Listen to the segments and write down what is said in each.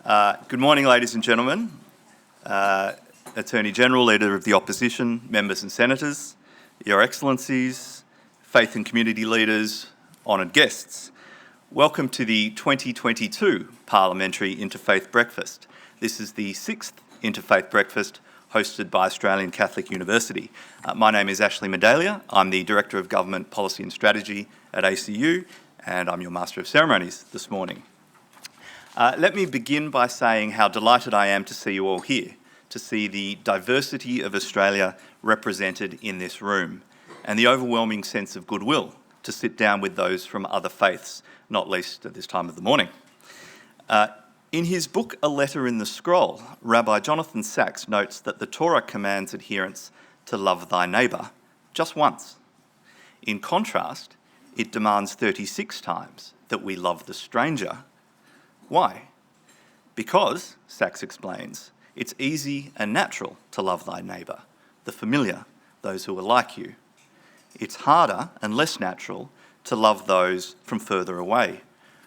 Good morning, ladies and gentlemen, Attorney General, Leader of the Opposition, members and senators, Your Excellencies, faith and community leaders, honoured guests. Welcome to the 2022 Parliamentary Interfaith Breakfast. This is the 6th Interfaith Breakfast hosted by Australian Catholic University. My name is Ashley Medalia. I'm the Director of Government Policy and Strategy at ACU, and I'm your Master of Ceremonies this morning. Let me begin by saying how delighted I am to see you all here, to see the diversity of Australia represented in this room, and the overwhelming sense of goodwill to sit down with those from other faiths, not least at this time of the morning. In his book, A Letter in the Scroll, Rabbi Jonathan Sacks notes that the Torah commands adherents to love thy neighbour just once. In contrast, it demands 36 times that we love the stranger. Why? Because, Sacks explains, it's easy and natural to love thy neighbour, the familiar, those who are like you. It's harder and less natural to love those from further away,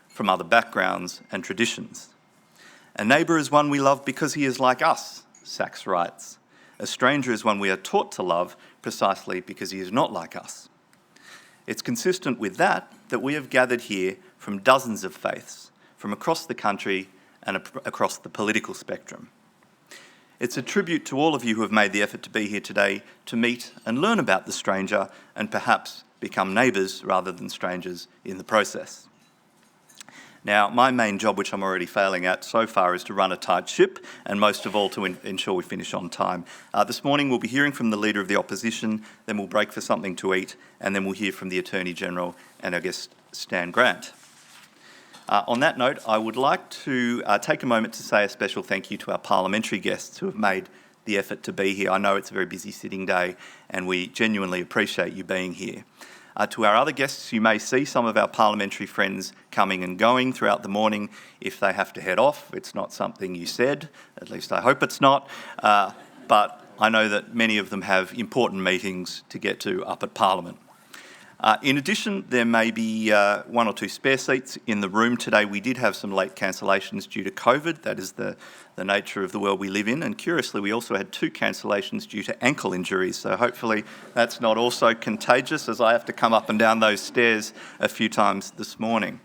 from other backgrounds and traditions. A neighbour is one we love because he is like us, Sacks writes. A stranger is one we are taught to love precisely because he is not like us. It's consistent with that we have gathered here from dozens of faiths, from across the country and across the political spectrum. It's a tribute to all of you who have made the effort to be here today to meet and learn about the stranger and perhaps become neighbours rather than strangers in the process. Now, my main job, which I'm already failing at so far, is to run a tight ship and most of all to ensure we finish on time. This morning we'll be hearing from the Leader of the Opposition, then we'll break for something to eat, and then we'll hear from the Attorney General and our guest Stan Grant. On that note, I would like to take a moment to say a special thank you to our parliamentary guests who have made the effort to be here. I know it's a very busy sitting day and we genuinely appreciate you being here. To our other guests, you may see some of our parliamentary friends coming and going throughout the morning. If they have to head off, it's not something you said, at least I hope it's not, but I know that many of them have important meetings to get to up at Parliament. In addition, there may be one or two spare seats in the room today. We did have some late cancellations due to COVID. That is the nature of the world we live in. And curiously, we also had 2 cancellations due to ankle injuries. So hopefully that's not also contagious, as I have to come up and down those stairs a few times this morning.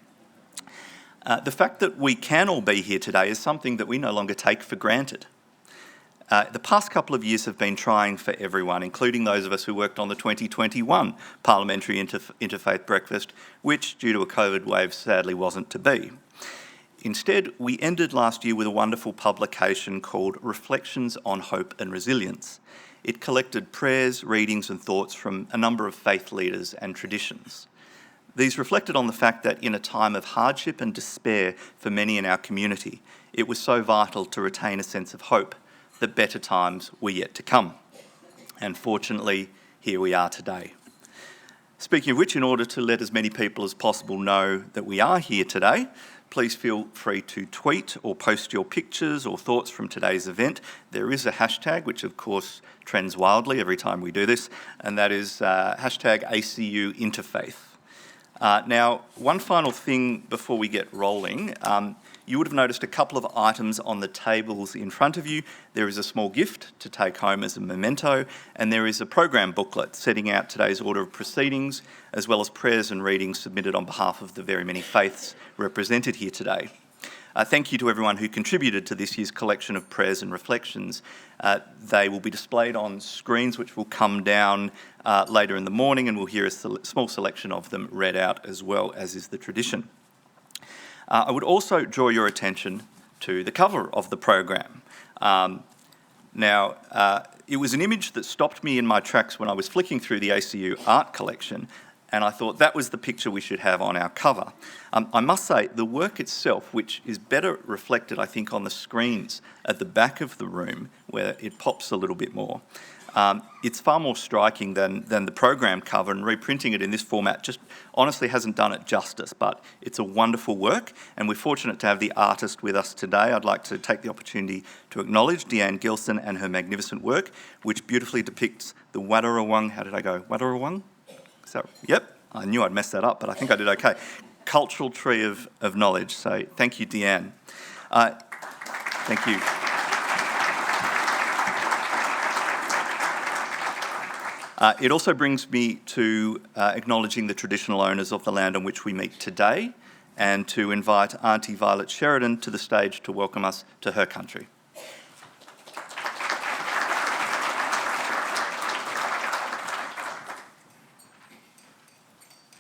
The fact that we can all be here today is something that we no longer take for granted. The past couple of years have been trying for everyone, including those of us who worked on the 2021 Parliamentary Interfaith Breakfast, which, due to a COVID wave, sadly wasn't to be. Instead, we ended last year with a wonderful publication called Reflections on Hope and Resilience. It collected prayers, readings and thoughts from a number of faith leaders and traditions. These reflected on the fact that in a time of hardship and despair for many in our community, it was so vital to retain a sense of hope that better times were yet to come. And fortunately, here we are today. Speaking of which, in order to let as many people as possible know that we are here today, please feel free to tweet or post your pictures or thoughts from today's event. There is a hashtag, which of course trends wildly every time we do this, and that is hashtag ACU Interfaith. Now, one final thing before we get rolling. You would have noticed a couple of items on the tables in front of you. There is a small gift to take home as a memento, and there is a program booklet setting out today's order of proceedings, as well as prayers and readings submitted on behalf of the very many faiths represented here today. Thank you to everyone who contributed to this year's collection of prayers and reflections. They will be displayed on screens which will come down later in the morning, and we'll hear a small selection of them read out as well, as is the tradition. I would also draw your attention to the cover of the program. It was an image that stopped me in my tracks when I was flicking through the ACU art collection, and I thought that was the picture we should have on our cover. I must say, the work itself, which is better reflected, I think, on the screens at the back of the room, where it pops a little bit more, it's far more striking than the program cover, and reprinting it in this format just honestly hasn't done it justice, but it's a wonderful work, and we're fortunate to have the artist with us today. I'd like to take the opportunity to acknowledge Deanne Gilson and her magnificent work, which beautifully depicts the Wadawurrung, how did I go, Wadawurrung? Is that, yep, I knew I'd mess that up, but I think I did okay. Cultural tree of knowledge, so thank you, Deanne. Thank you. It also brings me to acknowledging the traditional owners of the land on which we meet today, and to invite Auntie Violet Sheridan to the stage to welcome us to her country.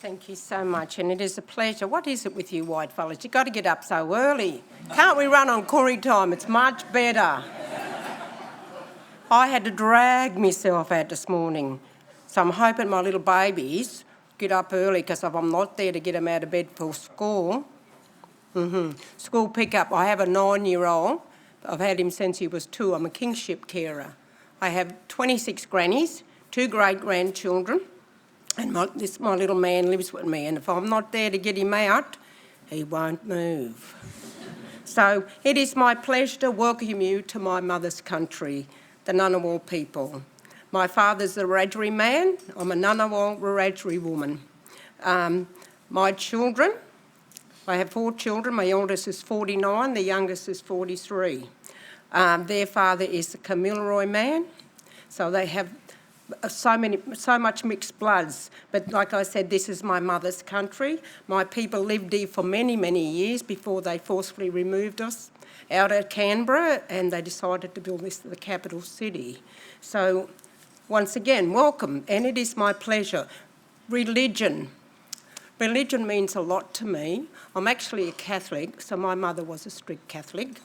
Thank you so much, and it is a pleasure. What is it with you white fellas? You've got to get up so early. Can't we run on Koori time? It's much better. I had to drag myself out this morning, so I'm hoping my little babies get up early, because if I'm not there to get them out of bed for school, school pickup. I have a 9-year-old. I've had him since he was 2. I'm a kingship carer. I have 26 grannies, 2 great-grandchildren, and my little man lives with me, and if I'm not there to get him out, he won't move. So it is my pleasure to welcome you to my mother's country, the Ngunnawal people. My father's a Wiradjuri man. I'm a Ngunnawal Wiradjuri woman. My children, I have 4 children. My eldest is 49, the youngest is 43. Their father is a Kamilaroi man, so they have so much mixed bloods. But like I said, this is my mother's country. My people lived here for many, many years before they forcefully removed us out of Canberra, and they decided to build this the capital city. So once again, welcome, and it is my pleasure. Religion. Religion means a lot to me. I'm actually a Catholic, so my mother was a strict Catholic.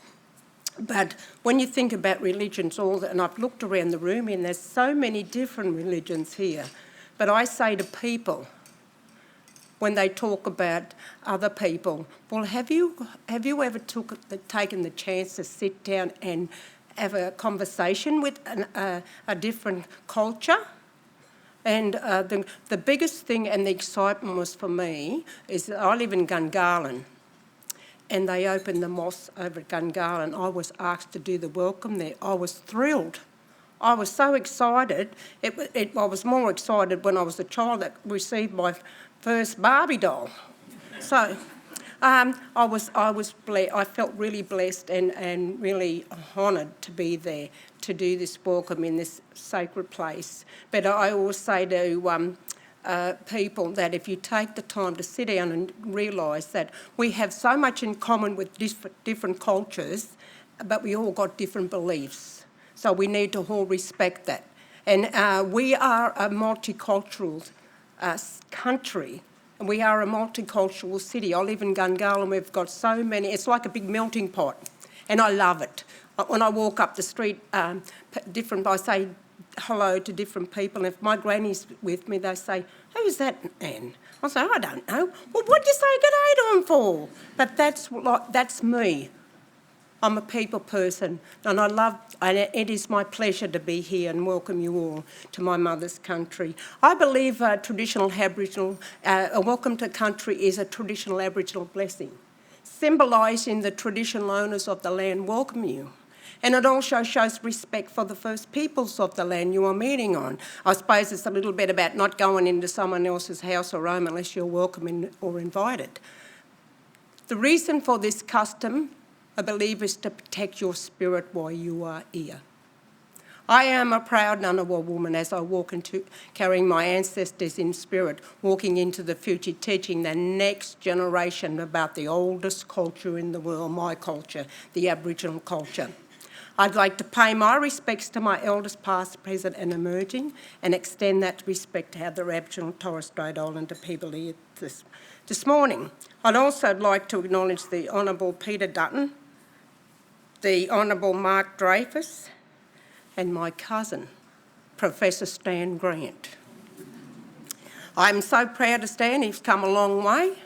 But when you think about religions, and I've looked around the room, and there's so many different religions here. But I say to people, when they talk about other people, well, have you ever taken the chance to sit down and have a conversation with a different culture? And the biggest thing and the excitement was for me is that I live in Gungahlin, and they opened the mosque over at Gungahlin. I was asked to do the welcome there. I was thrilled. I was so excited. I was more excited when I was a child that received my first Barbie doll. So I felt really blessed and really honoured to be there to do this welcome in this sacred place. But I always say to people that if you take the time to sit down and realise that we have so much in common with different cultures, but we all got different beliefs. So we need to all respect that. And we are a multicultural country. And we are a multicultural city. I live in Gungahlin. We've got so many. It's like a big melting pot, and I love it. When I walk up the street, I say hello to different people. And if my granny's with me, they say, "Who's that man?" I say, "I don't know." "Well, what'd you say good day to him for?" But that's me. I'm a people person, and it is my pleasure to be here and welcome you all to my mother's country. I believe a welcome to country is a traditional Aboriginal blessing, symbolising the traditional owners of the land welcome you. And it also shows respect for the first peoples of the land you are meeting on. I suppose it's a little bit about not going into someone else's house or home unless you're welcome or invited. The reason for this custom, I believe, is to protect your spirit while you are here. I am a proud Ngunnawal woman as I walk into carrying my ancestors in spirit, walking into the future, teaching the next generation about the oldest culture in the world, my culture, the Aboriginal culture. I'd like to pay my respects to my elders past, present and emerging, and extend that respect to other Aboriginal and Torres Strait Islander people here this morning. I'd also like to acknowledge the Honourable Peter Dutton, the Honourable Mark Dreyfus, and my cousin, Professor Stan Grant. I'm so proud of Stan. He's come a long way.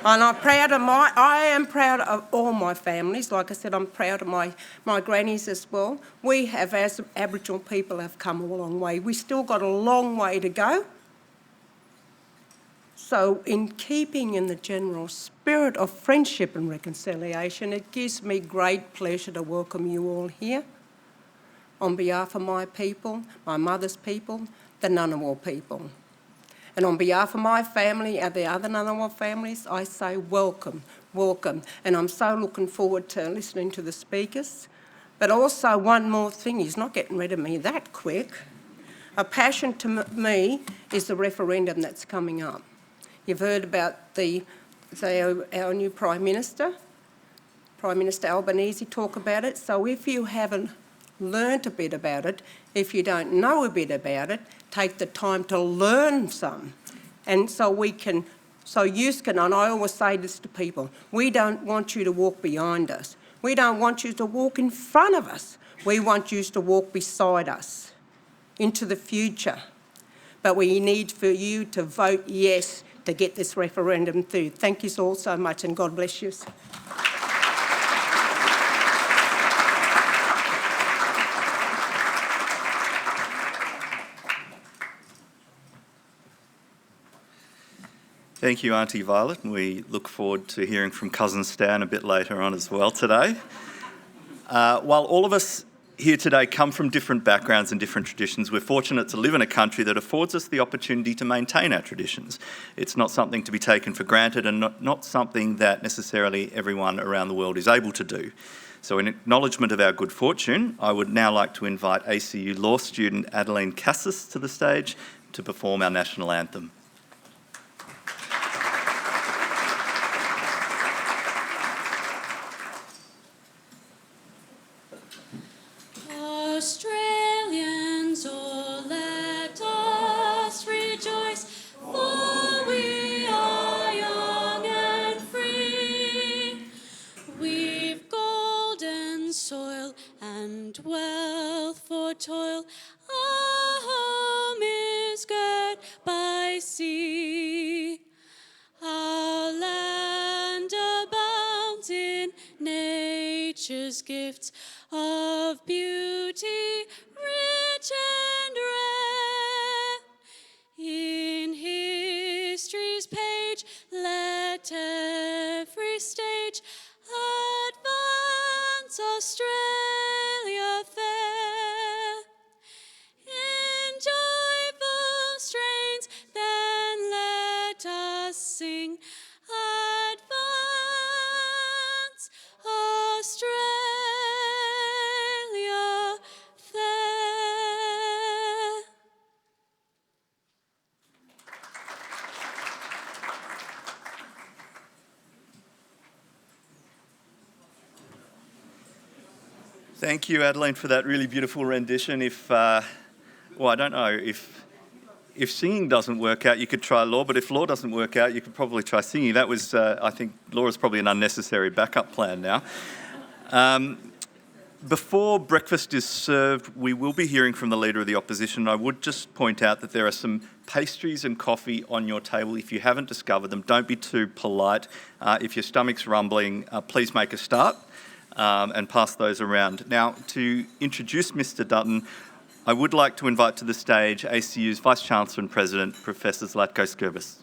And I am proud of all my families. Like I said, I'm proud of my grannies as well. We have, as Aboriginal people, have come a long way. We still got a long way to go. So in keeping in the general spirit of friendship and reconciliation, it gives me great pleasure to welcome you all here. On behalf of my people, my mother's people, the Ngunnawal people. And on behalf of my family and the other Ngunnawal families, I say welcome. welcome. And I'm so looking forward to listening to the speakers. But also one more thing, he's not getting rid of me that quick. A passion to me is the referendum that's coming up. You've heard about our new Prime Minister Albanese, talk about it. So if you haven't learnt a bit about it, if you don't know a bit about it, take the time to learn some. And so you can, and I always say this to people, we don't want you to walk behind us. We don't want you to walk in front of us. We want you to walk beside us into the future. But we need for you to vote yes to get this referendum through. Thank you all so much, and God bless you. Thank you, Auntie Violet, and we look forward to hearing from Cousin Stan a bit later on as well today. While all of us here today come from different backgrounds and different traditions, we're fortunate to live in a country that affords us the opportunity to maintain our traditions. It's not something to be taken for granted, and not something that necessarily everyone around the world is able to do. So in acknowledgement of our good fortune, I would now like to invite ACU law student Adeline Cassis to the stage to perform our national anthem. Australians, oh, let us rejoice, for we are young and free. We've golden soil and wealth for toil. Our home is girt by sea. Our land abounds in nature's gifts of beauty, rich and rare. In history's page, let every stage advance Australia fair. In joyful strains, then let us sing, advance Australia fair. Thank you, Adeline, for that really beautiful rendition. I don't know, if singing doesn't work out, you could try law, but if law doesn't work out, you could probably try singing. That was, I think, law is probably an unnecessary backup plan now. Before breakfast is served, we will be hearing from the Leader of the Opposition. I would just point out that there are some pastries and coffee on your table. If you haven't discovered them, don't be too polite. If your stomach's rumbling, please make a start and pass those around. Now, to introduce Mr. Dutton, I would like to invite to the stage ACU's Vice-Chancellor and President, Professor Zlatko Skirbis.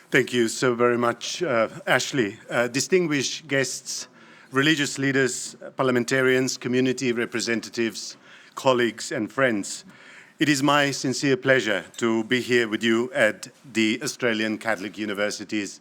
Thank you so very much, Ashley. Distinguished guests, religious leaders, parliamentarians, community representatives, colleagues and friends, it is my sincere pleasure to be here with you at the Australian Catholic University's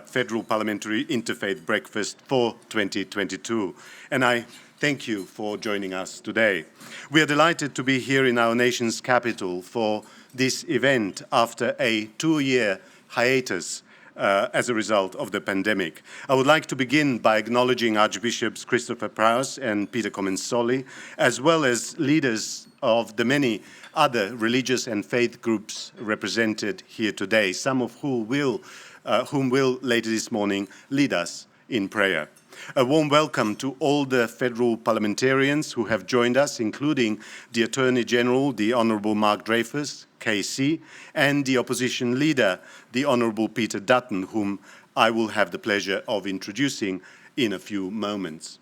Federal Parliamentary Interfaith Breakfast for 2022. And I thank you for joining us today. We are delighted to be here in our nation's capital for this event after a 2-year hiatus as a result of the pandemic. I would like to begin by acknowledging Archbishops Christopher Prowse and Peter Comensoli, as well as leaders of the many other religious and faith groups represented here today, some of whom will later this morning lead us in prayer. A warm welcome to all the federal parliamentarians who have joined us, including the Attorney General, the Honourable Mark Dreyfus, KC, and the Opposition Leader, the Honourable Peter Dutton, whom I will have the pleasure of introducing in a few moments.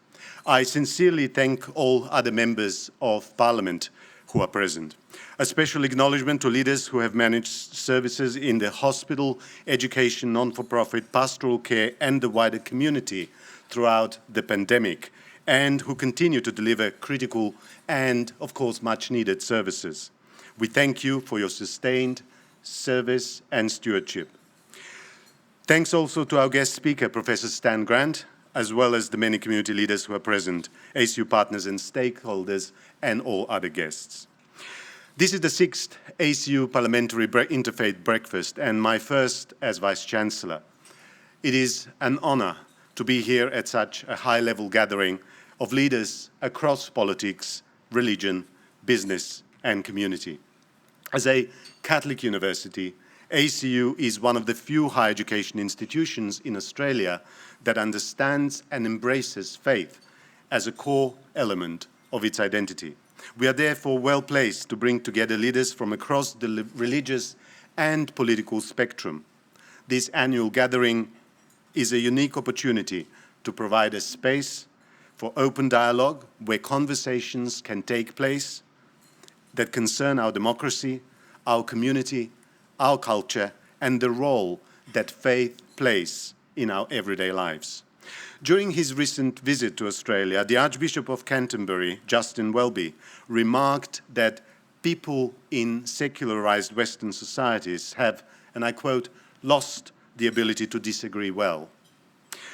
I sincerely thank all other members of Parliament who are present. A special acknowledgement to leaders who have managed services in the hospital, education, non-for-profit, pastoral care and the wider community throughout the pandemic, and who continue to deliver critical and, of course, much-needed services. We thank you for your sustained service and stewardship. Thanks also to our guest speaker, Professor Stan Grant, as well as the many community leaders who are present, ACU partners and stakeholders, and all other guests. This is the 6th ACU Parliamentary Interfaith Breakfast and my first as Vice-Chancellor. It is an honour to be here at such a high-level gathering of leaders across politics, religion, business and community. As a Catholic university, ACU is one of the few higher education institutions in Australia that understands and embraces faith as a core element of its identity. We are therefore well placed to bring together leaders from across the religious and political spectrum. This annual gathering is a unique opportunity to provide a space for open dialogue where conversations can take place that concern our democracy, our community, our culture, and the role that faith plays in our everyday lives. During his recent visit to Australia, the Archbishop of Canterbury, Justin Welby, remarked that people in secularized Western societies have, and I quote, lost the ability to disagree well.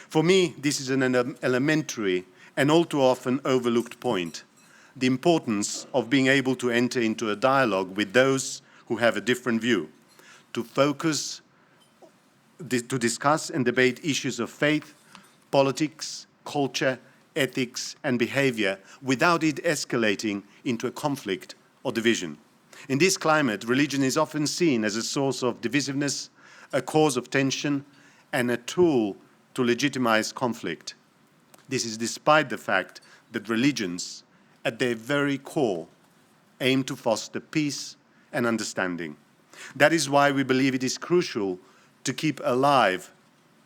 For me, this is an elementary and all too often overlooked point, the importance of being able to enter into a dialogue with those who have a different view, to focus, to discuss and debate issues of faith, politics, culture, ethics and behavior without it escalating into a conflict or division. In this climate, religion is often seen as a source of divisiveness, a cause of tension and a tool to legitimize conflict. This is despite the fact that religions, at their very core, aim to foster peace and understanding. That is why we believe it is crucial to keep alive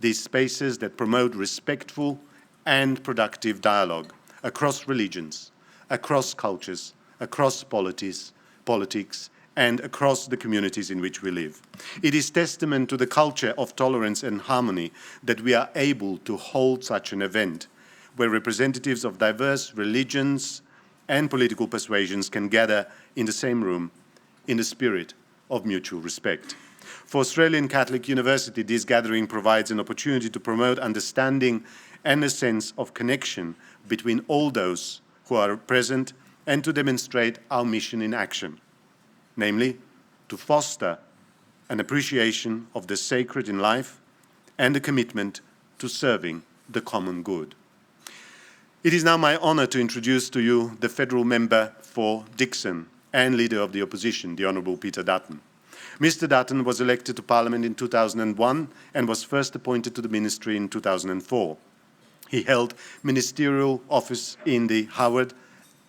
these spaces that promote respectful and productive dialogue across religions, across cultures, across politics, and across the communities in which we live. It is testament to the culture of tolerance and harmony that we are able to hold such an event where representatives of diverse religions and political persuasions can gather in the same room in the spirit of mutual respect. For Australian Catholic University, this gathering provides an opportunity to promote understanding and a sense of connection between all those who are present and to demonstrate our mission in action, namely, to foster an appreciation of the sacred in life and a commitment to serving the common good. It is now my honour to introduce to you the federal member for Dickson and Leader of the Opposition, the Honourable Peter Dutton. Mr. Dutton was elected to Parliament in 2001 and was first appointed to the ministry in 2004. He held ministerial office in the Howard,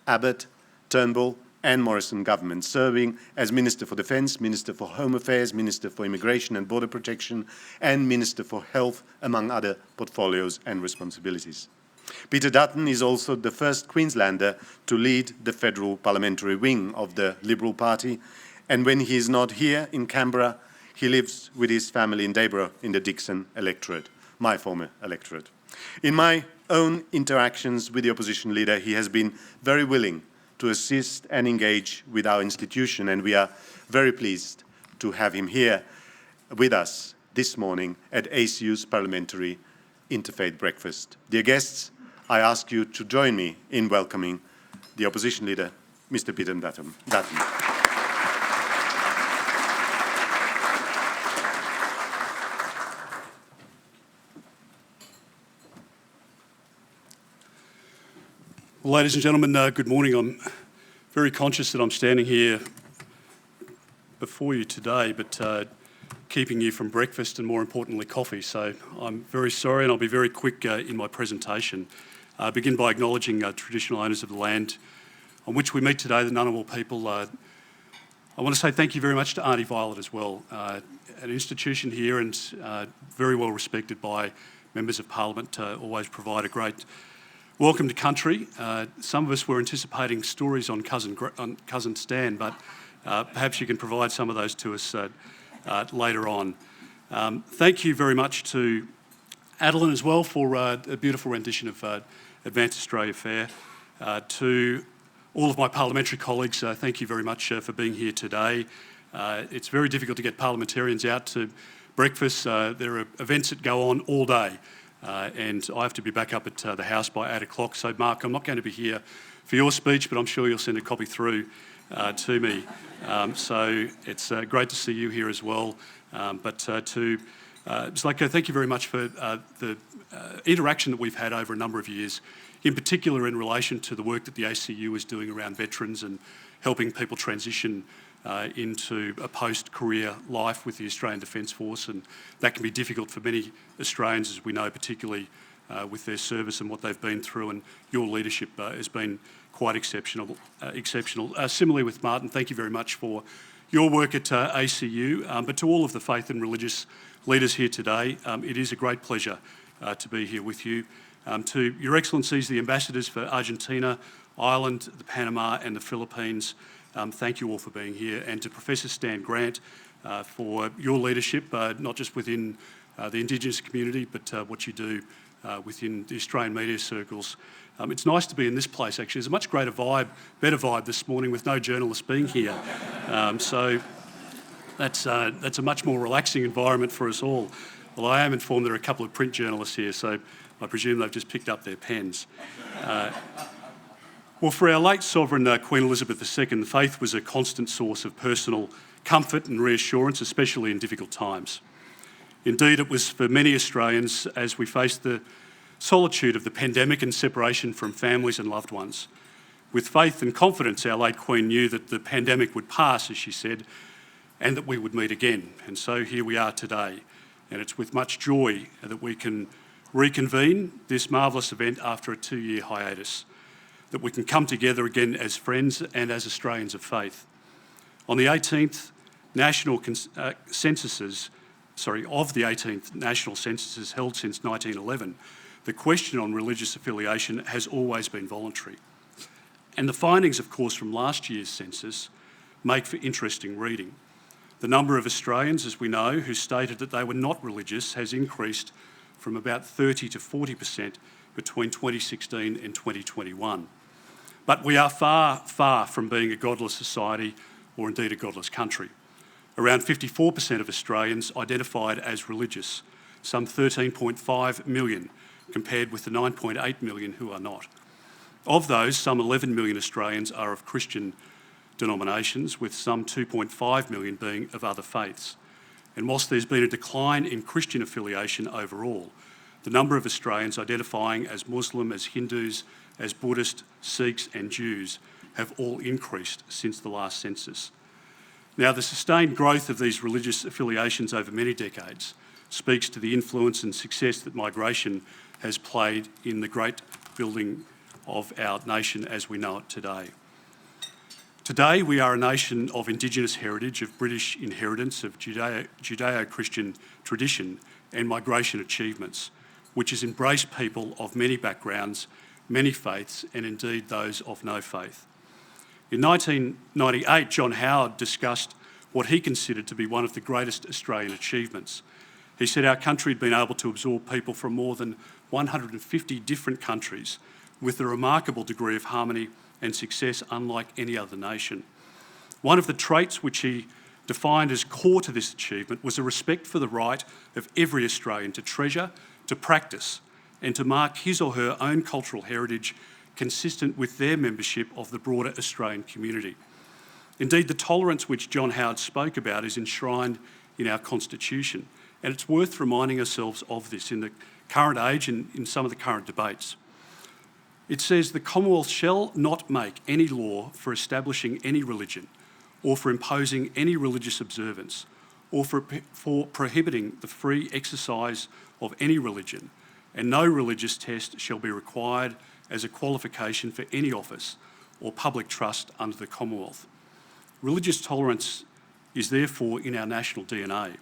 Abbott, Turnbull and Morrison government, serving as Minister for Defence, Minister for Home Affairs, Minister for Immigration and Border Protection and Minister for Health, among other portfolios and responsibilities. Peter Dutton is also the first Queenslander to lead the federal parliamentary wing of the Liberal Party, and when he is not here in Canberra, he lives with his family in Debra in the Dickson electorate, my former electorate. In my own interactions with the opposition leader, he has been very willing to assist and engage with our institution, and we are very pleased to have him here with us this morning at ACU's Parliamentary Interfaith Breakfast. Dear guests, I ask you to join me in welcoming the opposition leader, Mr. Peter Dutton. Well, ladies and gentlemen, good morning. I'm very conscious that I'm standing here before you today, but keeping you from breakfast and, more importantly, coffee. So I'm very sorry, and I'll be very quick in my presentation. Begin by acknowledging traditional owners of the land on which we meet today, the Ngunnawal people. I want to say thank you very much to Auntie Violet as well, an institution here and very well respected by members of Parliament, always provide a great welcome to country. Some of us were anticipating stories on Cousin Stan, but perhaps you can provide some of those to us later on. Thank you very much to Adeline as well for a beautiful rendition of Advance Australia Fair, to All of my parliamentary colleagues, thank you very much for being here today. It's very difficult to get parliamentarians out to breakfast. There are events that go on all day, and I have to be back up at the House by 8 o'clock. So, Mark, I'm not going to be here for your speech, but I'm sure you'll send a copy through to me. So it's great to see you here as well. Thank you very much for the interaction that we've had over a number of years, in particular in relation to the work that the ACU is doing around veterans and helping people transition into a post-career life with the Australian Defence Force, and that can be difficult for many Australians, as we know, particularly with their service and what they've been through, and your leadership has been quite exceptional. Similarly with Martin, thank you very much for your work at ACU, but to all of the faith and religious leaders here today, it is a great pleasure to be here with you. To Your Excellencies, the Ambassadors for Argentina, Ireland, the Panama and the Philippines, thank you all for being here, and to Professor Stan Grant for your leadership, not just within the Indigenous community, but what you do within the Australian media circles. It's nice to be in this place, actually. There's a much greater vibe, better vibe this morning with no journalists being here. So that's a much more relaxing environment for us all. Well, I am informed there are a couple of print journalists here, so I presume they've just picked up their pens. Well, for our late Sovereign Queen Elizabeth II, faith was a constant source of personal comfort and reassurance, especially in difficult times. Indeed, it was for many Australians as we faced the solitude of the pandemic and separation from families and loved ones. With faith and confidence, our late Queen knew that the pandemic would pass, as she said, and that we would meet again. And so here we are today. And it's with much joy that we can reconvene this marvellous event after a 2-year hiatus, that we can come together again as friends and as Australians of faith. On the 18th national censuses held since 1911, the question on religious affiliation has always been voluntary. And the findings, of course, from last year's census make for interesting reading. The number of Australians, as we know, who stated that they were not religious has increased from about 30 to 40% between 2016 and 2021. But we are far, far from being a godless society or indeed a godless country. Around 54% of Australians identified as religious, some 13.5 million, compared with the 9.8 million who are not. Of those, some 11 million Australians are of Christian denominations, with some 2.5 million being of other faiths. And whilst there's been a decline in Christian affiliation overall, the number of Australians identifying as Muslim, as Hindus, as Buddhist, Sikhs and Jews have all increased since the last census. Now, the sustained growth of these religious affiliations over many decades speaks to the influence and success that migration has played in the great building of our nation as we know it today. Today, we are a nation of Indigenous heritage, of British inheritance, of Judeo-Christian tradition and migration achievements, which has embraced people of many backgrounds, many faiths, and indeed those of no faith. In 1998, John Howard discussed what he considered to be one of the greatest Australian achievements. He said our country had been able to absorb people from more than 150 different countries with a remarkable degree of harmony and success unlike any other nation. One of the traits which he defined as core to this achievement was a respect for the right of every Australian to treasure, to practice, and to mark his or her own cultural heritage consistent with their membership of the broader Australian community. Indeed, the tolerance which John Howard spoke about is enshrined in our Constitution, and it's worth reminding ourselves of this in the current age and in some of the current debates. It says, "The Commonwealth shall not make any law for establishing any religion or for imposing any religious observance or for prohibiting the free exercise of any religion, and no religious test shall be required as a qualification for any office or public trust under the Commonwealth." Religious tolerance is therefore in our national DNA.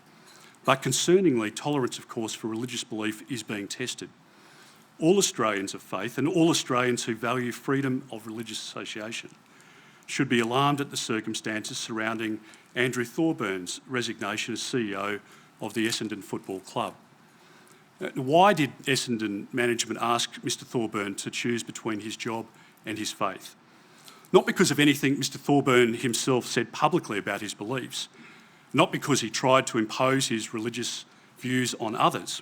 But concerningly, tolerance, of course, for religious belief is being tested. All Australians of faith and all Australians who value freedom of religious association should be alarmed at the circumstances surrounding Andrew Thorburns' resignation as CEO of the Essendon Football Club. Why did Essendon management ask Mr Thorburn to choose between his job and his faith? not because of anything Mr Thorburn himself said publicly about his beliefs, not because he tried to impose his religious views on others,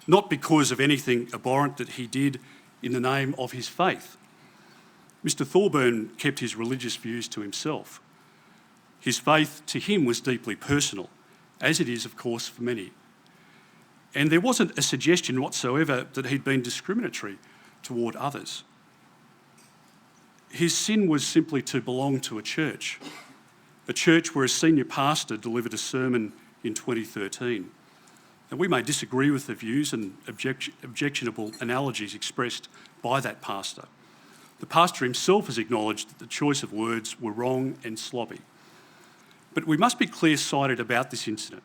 not because of anything abhorrent that he did in the name of his faith. Mr Thorburn kept his religious views to himself. His faith to him was deeply personal, as it is, of course, for many. And there wasn't a suggestion whatsoever that he'd been discriminatory toward others. His sin was simply to belong to a church where a senior pastor delivered a sermon in 2013. And we may disagree with the views and objectionable analogies expressed by that pastor. The pastor himself has acknowledged that the choice of words were wrong and sloppy. But we must be clear-sighted about this incident.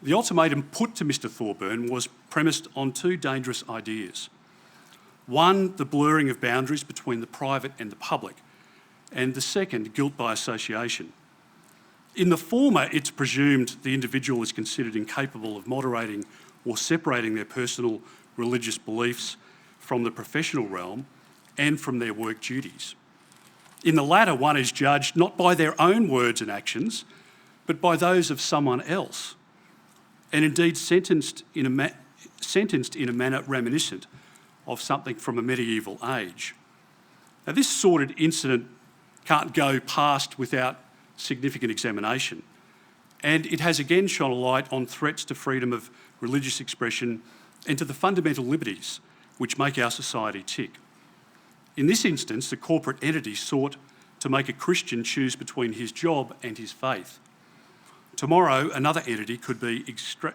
The ultimatum put to Mr Thorburn was premised on two dangerous ideas. One, the blurring of boundaries between the private and the public, and the second, guilt by association. In the former, it's presumed the individual is considered incapable of moderating or separating their personal religious beliefs from the professional realm and from their work duties. In the latter, one is judged not by their own words and actions, but by those of someone else, and indeed sentenced in a manner reminiscent of something from a medieval age. Now, this sordid incident can't go past without significant examination, and it has again shone a light on threats to freedom of religious expression and to the fundamental liberties which make our society tick. In this instance, the corporate entity sought to make a Christian choose between his job and his faith. Tomorrow, another entity could be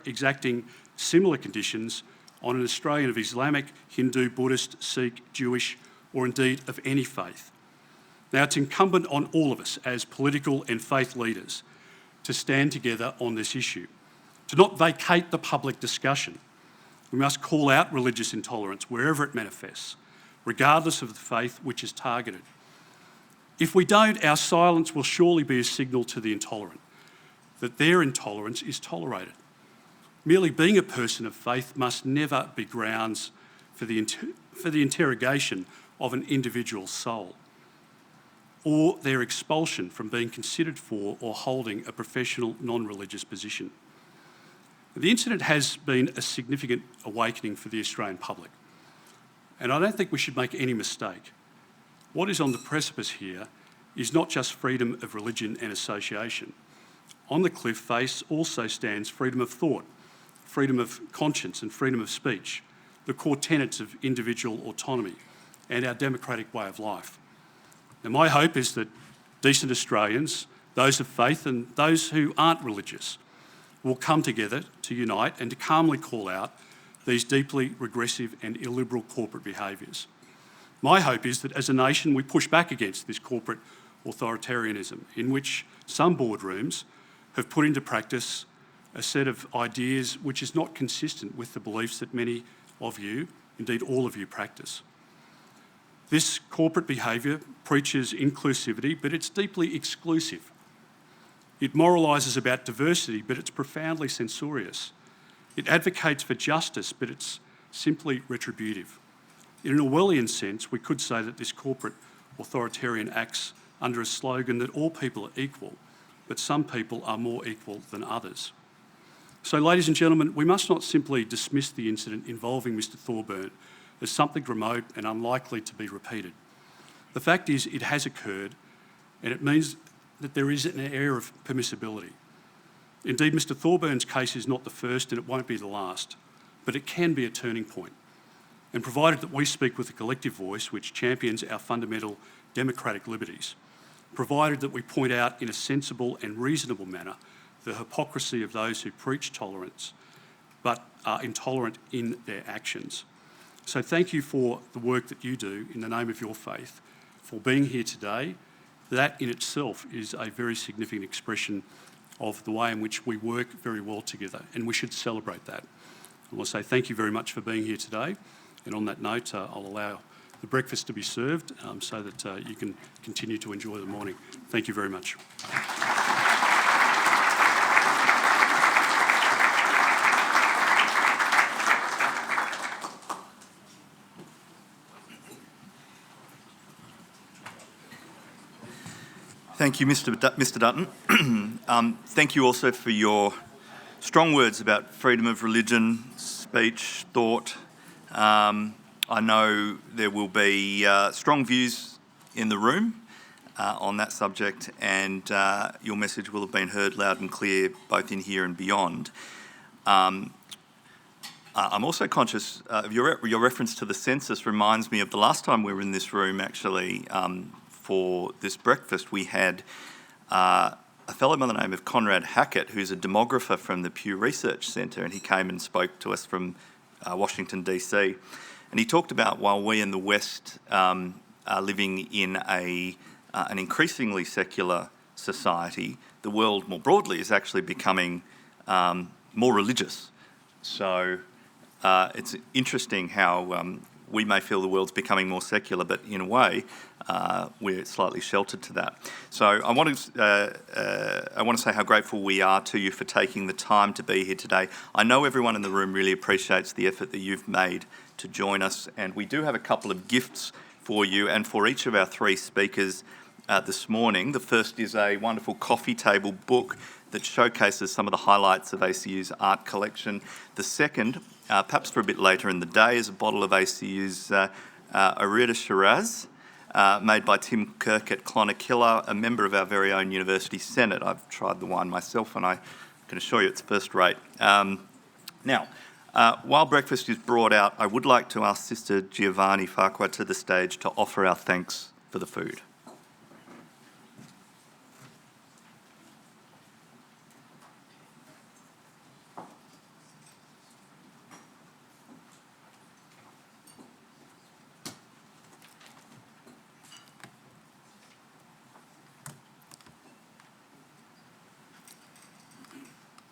exacting similar conditions on an Australian of Islamic, Hindu, Buddhist, Sikh, Jewish, or indeed of any faith. Now, it's incumbent on all of us as political and faith leaders to stand together on this issue, to not vacate the public discussion. We must call out religious intolerance wherever it manifests, regardless of the faith which is targeted. If we don't, our silence will surely be a signal to the intolerant that their intolerance is tolerated. Merely being a person of faith must never be grounds for the interrogation of an individual's soul or their expulsion from being considered for or holding a professional non-religious position. The incident has been a significant awakening for the Australian public, and I don't think we should make any mistake. What is on the precipice here is not just freedom of religion and association. On the cliff face also stands freedom of thought, freedom of conscience and freedom of speech, the core tenets of individual autonomy and our democratic way of life. Now, my hope is that decent Australians, those of faith and those who aren't religious, will come together to unite and to calmly call out these deeply regressive and illiberal corporate behaviours. My hope is that as a nation we push back against this corporate authoritarianism in which some boardrooms have put into practice a set of ideas which is not consistent with the beliefs that many of you, indeed all of you, practice. This corporate behaviour preaches inclusivity, but it's deeply exclusive. It moralises about diversity, but it's profoundly censorious. It advocates for justice, but it's simply retributive. In an Orwellian sense, we could say that this corporate authoritarian acts under a slogan that all people are equal, but some people are more equal than others. So, ladies and gentlemen, we must not simply dismiss the incident involving Mr Thorburn as something remote and unlikely to be repeated. The fact is, it has occurred, and it means that there is an air of permissibility. Indeed, Mr Thorburn's case is not the first and it won't be the last, but it can be a turning point. And provided that we speak with a collective voice which champions our fundamental democratic liberties, provided that we point out in a sensible and reasonable manner the hypocrisy of those who preach tolerance but are intolerant in their actions. So thank you for the work that you do in the name of your faith, for being here today. That in itself is a very significant expression of the way in which we work very well together, and we should celebrate that. I want to say thank you very much for being here today, and on that note, I'll allow the breakfast to be served so that you can continue to enjoy the morning. Thank you very much. Thank you, Mr. Dutton. Thank you also for your strong words about freedom of religion, speech, thought. I know there will be strong views in the room on that subject, and your message will have been heard loud and clear both in here and beyond. I'm also conscious of your reference to the census reminds me of the last time we were in this room, actually, for this breakfast. We had a fellow by the name of Conrad Hackett, who's a demographer from the Pew Research Centre, and he came and spoke to us from Washington, DC. And he talked about while we in the West are living in an increasingly secular society, the world more broadly is actually becoming more religious. So it's interesting how we may feel the world's becoming more secular, but in a way, we're slightly sheltered to that. So I want to say how grateful we are to you for taking the time to be here today. I know everyone in the room really appreciates the effort that you've made to join us, and we do have a couple of gifts for you and for each of our three speakers this morning. The first is a wonderful coffee table book that showcases some of the highlights of ACU's art collection. The second, perhaps for a bit later in the day, is a bottle of ACU's Arida Shiraz, made by Tim Kirk at Clonakilla, a member of our very own University Senate. I've tried the wine myself and I can assure you it's first rate. Now, while breakfast is brought out, I would like to ask Sister Giovanni Farqua to the stage to offer our thanks for the food.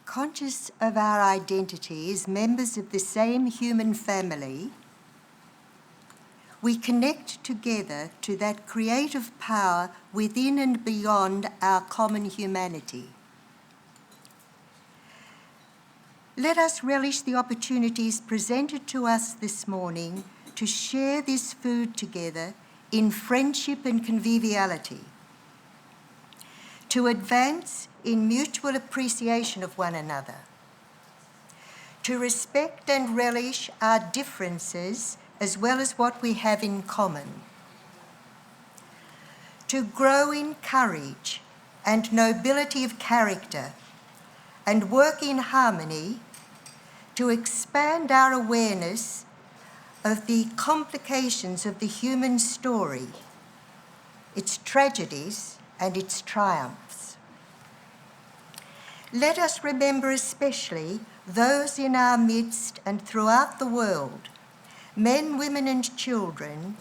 Conscious of our identity as members of the same human family, we connect together to that creative power within and beyond our common humanity. Let us relish the opportunities presented to us this morning to share this food together in friendship and conviviality, to advance in mutual appreciation of one another, to respect and relish our differences as well as what we have in common, to grow in courage and nobility of character and work in harmony, to expand our awareness of the complications of the human story, its tragedies and its triumphs. Let us remember especially those in our midst and throughout the world, men, women and children,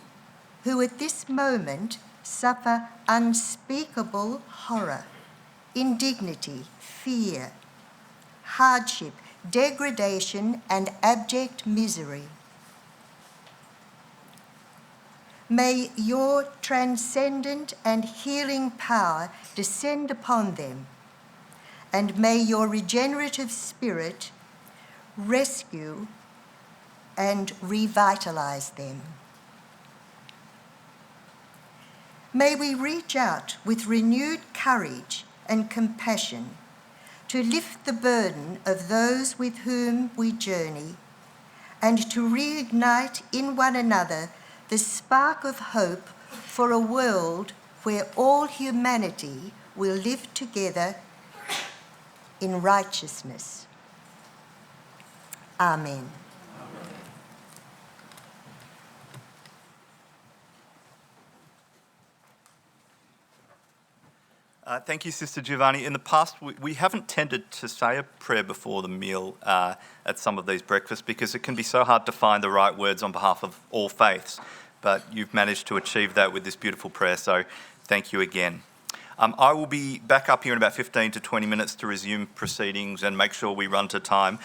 who at this moment suffer unspeakable horror, indignity, fear, hardship, degradation and abject misery. May your transcendent and healing power descend upon them, and may your regenerative spirit rescue and revitalize them. May we reach out with renewed courage and compassion to lift the burden of those with whom we journey and to reignite in one another the spark of hope for a world where all humanity will live together in righteousness. Amen. Thank you, Sister Giovanni. In the past, we haven't tended to say a prayer before the meal at some of these breakfasts because it can be so hard to find the right words on behalf of all faiths. But you've managed to achieve that with this beautiful prayer, so thank you again. I will be back up here in about 15 to 20 minutes to resume proceedings and make sure we run to time.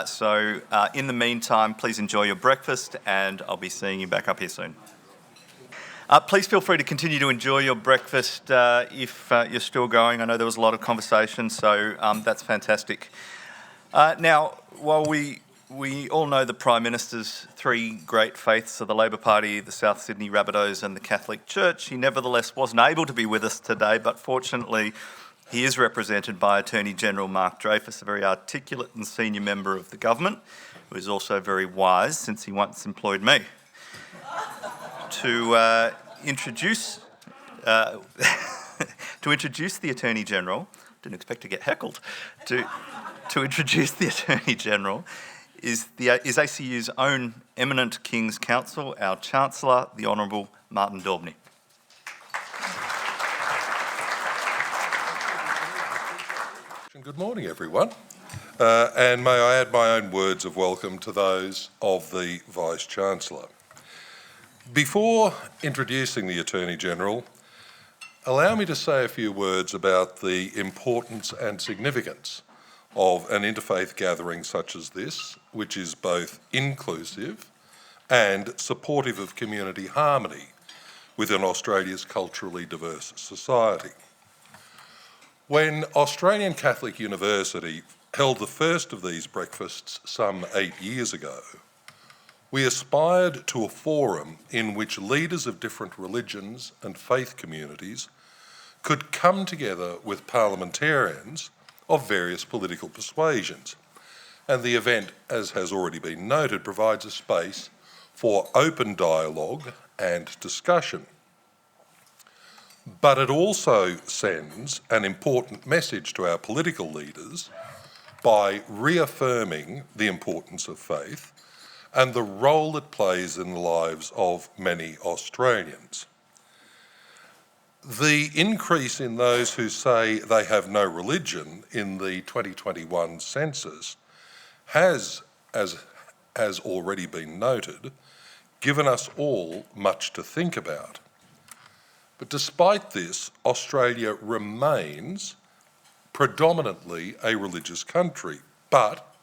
So in the meantime, please enjoy your breakfast and I'll be seeing you back up here soon. Please feel free to continue to enjoy your breakfast if you're still going. I know there was a lot of conversation, so that's fantastic. Now, while we We all know the Prime Minister's three great faiths are the Labor Party, the South Sydney Rabbitohs and the Catholic Church. He nevertheless wasn't able to be with us today, but fortunately he is represented by Attorney General Mark Dreyfus, a very articulate and senior member of the government, who is also very wise since he once employed me. To introduce the Attorney General, didn't expect to get heckled, to introduce the Attorney General is ACU's own eminent King's Counsel, our Chancellor, the Honourable Martin Daubney. Good morning, everyone. And may I add my own words of welcome to those of the Vice-Chancellor. Before introducing the Attorney General, allow me to say a few words about the importance and significance of an interfaith gathering such as this, which is both inclusive and supportive of community harmony within Australia's culturally diverse society. When Australian Catholic University held the first of these breakfasts some 8 years ago, we aspired to a forum in which leaders of different religions and faith communities could come together with parliamentarians of various political persuasions. And the event, as has already been noted, provides a space for open dialogue and discussion. But it also sends an important message to our political leaders by reaffirming the importance of faith and the role it plays in the lives of many Australians. The increase in those who say they have no religion in the 2021 census has, as has already been noted, given us all much to think about. But despite this, Australia remains predominantly a religious country, but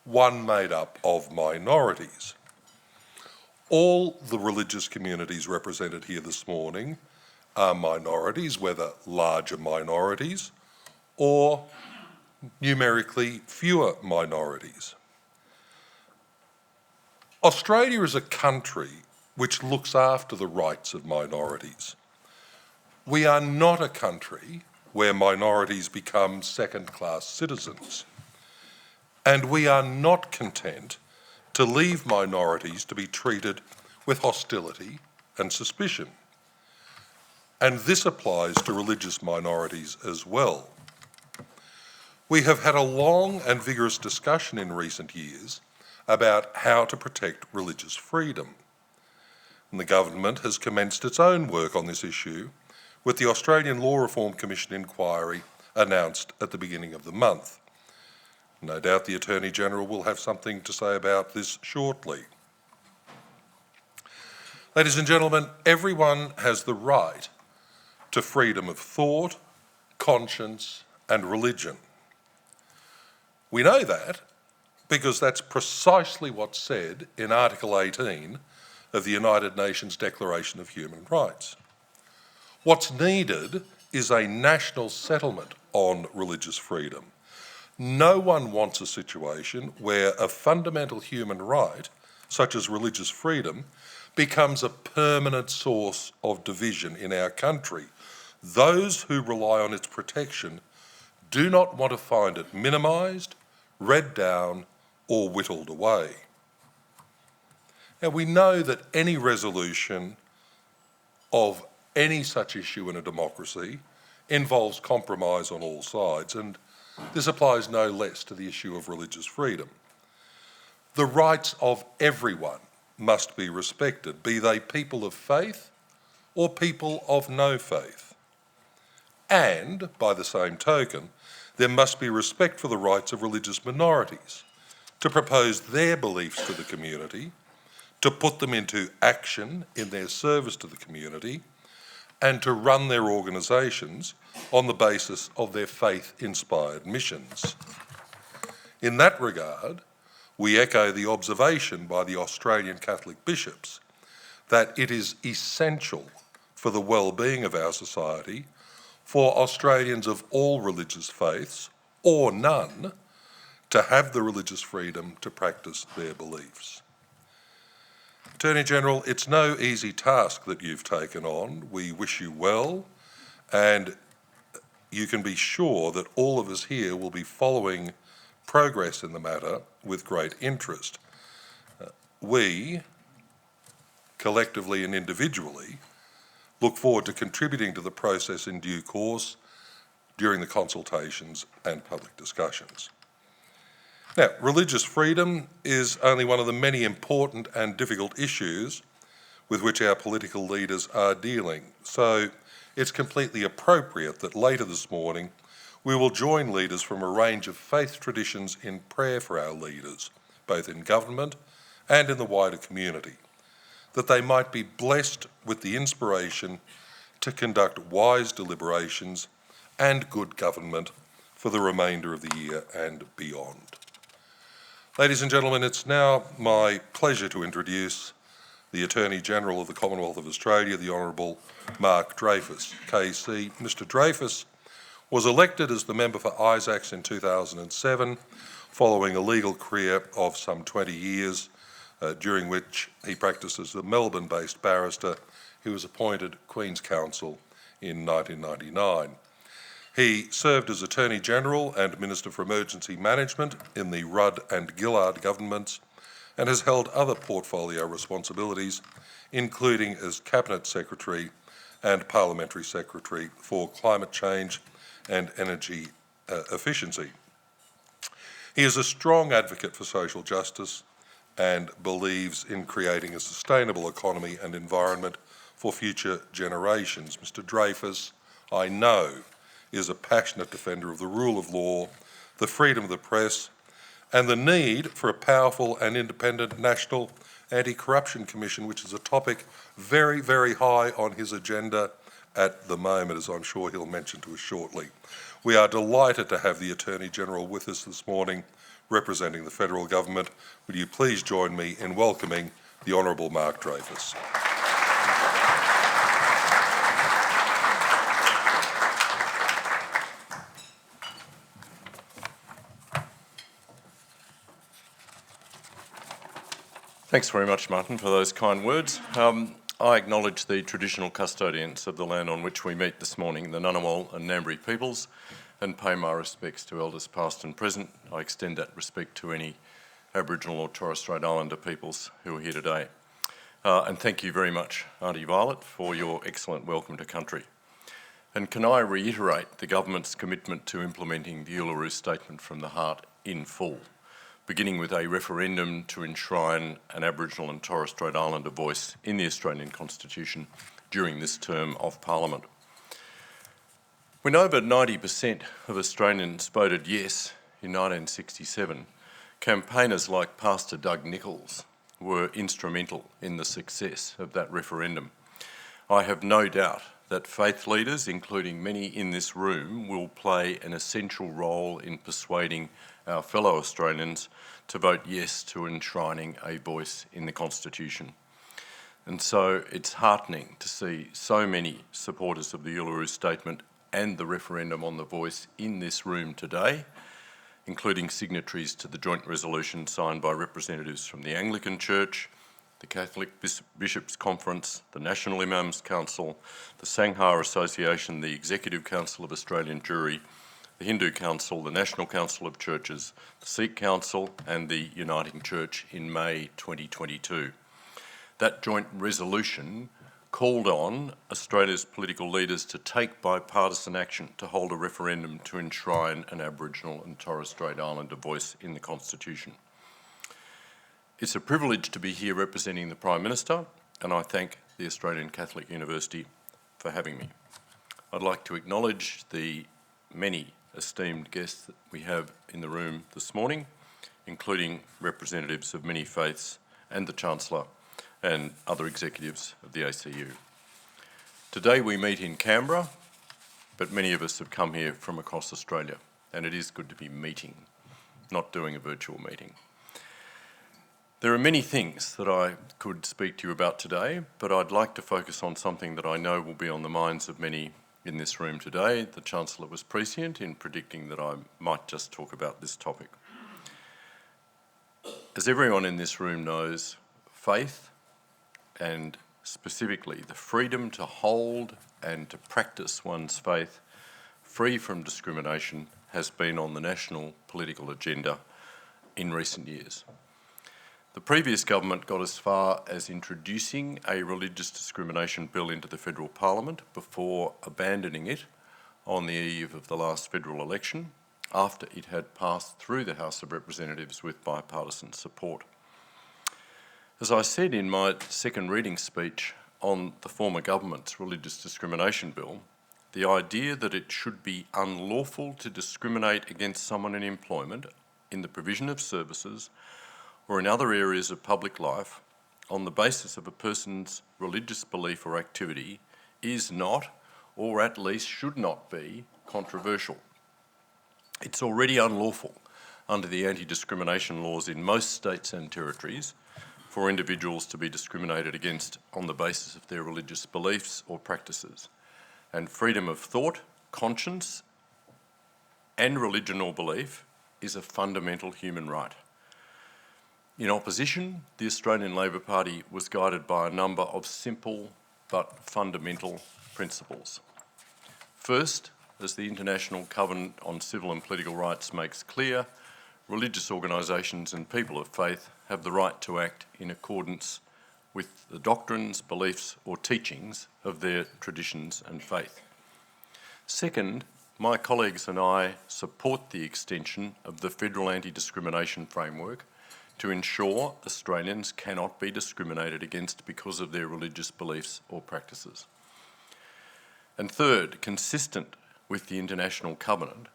one made up of minorities. All the religious communities represented here this morning are minorities, whether larger minorities or numerically fewer minorities. Australia is a country which looks after the rights of minorities. We are not a country where minorities become second-class citizens. And we are not content to leave minorities to be treated with hostility and suspicion. And this applies to religious minorities as well. We have had a long and vigorous discussion in recent years about how to protect religious freedom. And the government has commenced its own work on this issue with the Australian Law Reform Commission inquiry announced at the beginning of the month. No doubt the Attorney General will have something to say about this shortly. Ladies and gentlemen, everyone has the right to freedom of thought, conscience and religion. We know that because that's precisely what's said in Article 18 of the United Nations Declaration of Human Rights. What's needed is a national settlement on religious freedom. No one wants a situation where a fundamental human right, such as religious freedom, becomes a permanent source of division in our country. Those who rely on its protection do not want to find it minimised, read down, or whittled away. Now, we know that any resolution of any such issue in a democracy involves compromise on all sides, and this applies no less to the issue of religious freedom. The rights of everyone must be respected, be they people of faith or people of no faith. And, by the same token, there must be respect for the rights of religious minorities to propose their beliefs to the community, to put them into action in their service to the community, and to run their organisations on the basis of their faith-inspired missions. In that regard, we echo the observation by the Australian Catholic bishops that it is essential for the well-being of our society for Australians of all religious faiths, or none, to have the religious freedom to practice their beliefs. Attorney General, it's no easy task that you've taken on. We wish you well, and you can be sure that all of us here will be following progress in the matter with great interest. We, collectively and individually, look forward to contributing to the process in due course during the consultations and public discussions. Now, religious freedom is only one of the many important and difficult issues with which our political leaders are dealing. So it's completely appropriate that later this morning we will join leaders from a range of faith traditions in prayer for our leaders, both in government and in the wider community, that they might be blessed with the inspiration to conduct wise deliberations and good government for the remainder of the year and beyond. Ladies and gentlemen, it's now my pleasure to introduce the Attorney-General of the Commonwealth of Australia, the Honourable Mark Dreyfus, KC. Mr Dreyfus was elected as the member for Isaacs in 2007, following a legal career of some 20 years, during which he practiced as a Melbourne-based barrister. He was appointed Queen's Counsel in 1999. He served as Attorney-General and Minister for Emergency Management in the Rudd and Gillard governments and has held other portfolio responsibilities, including as Cabinet Secretary and Parliamentary Secretary for Climate Change and Energy Efficiency. He is a strong advocate for social justice and believes in creating a sustainable economy and environment for future generations. Mr Dreyfus, I know, is a passionate defender of the rule of law, the freedom of the press, and the need for a powerful and independent National Anti-Corruption Commission, which is a topic very, very high on his agenda at the moment, as I'm sure he'll mention to us shortly. We are delighted to have the Attorney-General with us this morning, representing the federal government. Would you please join me in welcoming the Honourable Mark Dreyfus. Thanks very much, Martin, for those kind words. I acknowledge the traditional custodians of the land on which we meet this morning, the Ngunnawal and Ngambri peoples, and pay my respects to elders past and present. I extend that respect to any Aboriginal or Torres Strait Islander peoples who are here today. And thank you very much, Auntie Violet, for your excellent welcome to country. And can I reiterate the government's commitment to implementing the Uluru Statement from the Heart in full, beginning with a referendum to enshrine an Aboriginal and Torres Strait Islander voice in the Australian Constitution during this term of Parliament. When over 90% of Australians voted yes in 1967, campaigners like Pastor Doug Nicholls were instrumental in the success of that referendum. I have no doubt that faith leaders, including many in this room, will play an essential role in persuading our fellow Australians to vote yes to enshrining a voice in the Constitution. And so it's heartening to see so many supporters of the Uluru Statement and the referendum on the voice in this room today, including signatories to the joint resolution signed by representatives from the Anglican Church, the Catholic Bishops' Conference, the National Imams Council, the Sangha Association, the Executive Council of Australian Jewry, the Hindu Council, the National Council of Churches, the Sikh Council and the Uniting Church in May 2022. That joint resolution called on Australia's political leaders to take bipartisan action to hold a referendum to enshrine an Aboriginal and Torres Strait Islander voice in the Constitution. It's a privilege to be here representing the Prime Minister, and I thank the Australian Catholic University for having me. I'd like to acknowledge the many esteemed guests that we have in the room this morning, including representatives of many faiths and the Chancellor and other executives of the ACU. Today we meet in Canberra, but many of us have come here from across Australia, and it is good to be meeting, not doing a virtual meeting. There are many things that I could speak to you about today, but I'd like to focus on something that I know will be on the minds of many in this room today. The Chancellor was prescient in predicting that I might just talk about this topic. As everyone in this room knows, faith, and specifically the freedom to hold and to practice one's faith free from discrimination, has been on the national political agenda in recent years. The previous government got as far as introducing a religious discrimination bill into the federal parliament before abandoning it on the eve of the last federal election, after it had passed through the House of Representatives with bipartisan support. As I said in my second reading speech on the former government's religious discrimination bill, the idea that it should be unlawful to discriminate against someone in employment, in the provision of services, or in other areas of public life on the basis of a person's religious belief or activity is not, or at least should not be, controversial. It's already unlawful under the anti-discrimination laws in most states and territories for individuals to be discriminated against on the basis of their religious beliefs or practices. And freedom of thought, conscience, and religion or belief is a fundamental human right. In opposition, the Australian Labor Party was guided by a number of simple but fundamental principles. First, as the International Covenant on Civil and Political Rights makes clear, religious organisations and people of faith have the right to act in accordance with the doctrines, beliefs or teachings of their traditions and faith. Second, my colleagues and I support the extension of the federal anti-discrimination framework to ensure Australians cannot be discriminated against because of their religious beliefs or practices. And third, consistent with the International Covenant,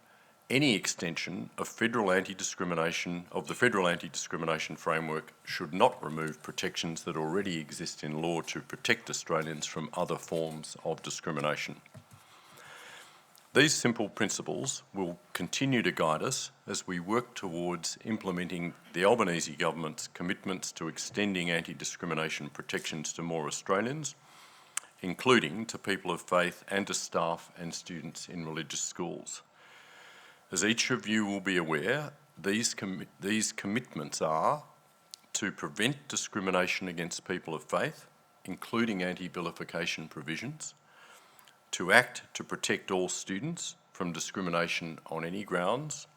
any extension of the federal anti-discrimination framework should not remove protections that already exist in law to protect Australians from other forms of discrimination. These simple principles will continue to guide us as we work towards implementing the Albanese government's commitments to extending anti-discrimination protections to more Australians, including to people of faith and to staff and students in religious schools. As each of you will be aware, these commitments are to prevent discrimination against people of faith, including anti-vilification provisions, to act to protect all students from discrimination on any grounds,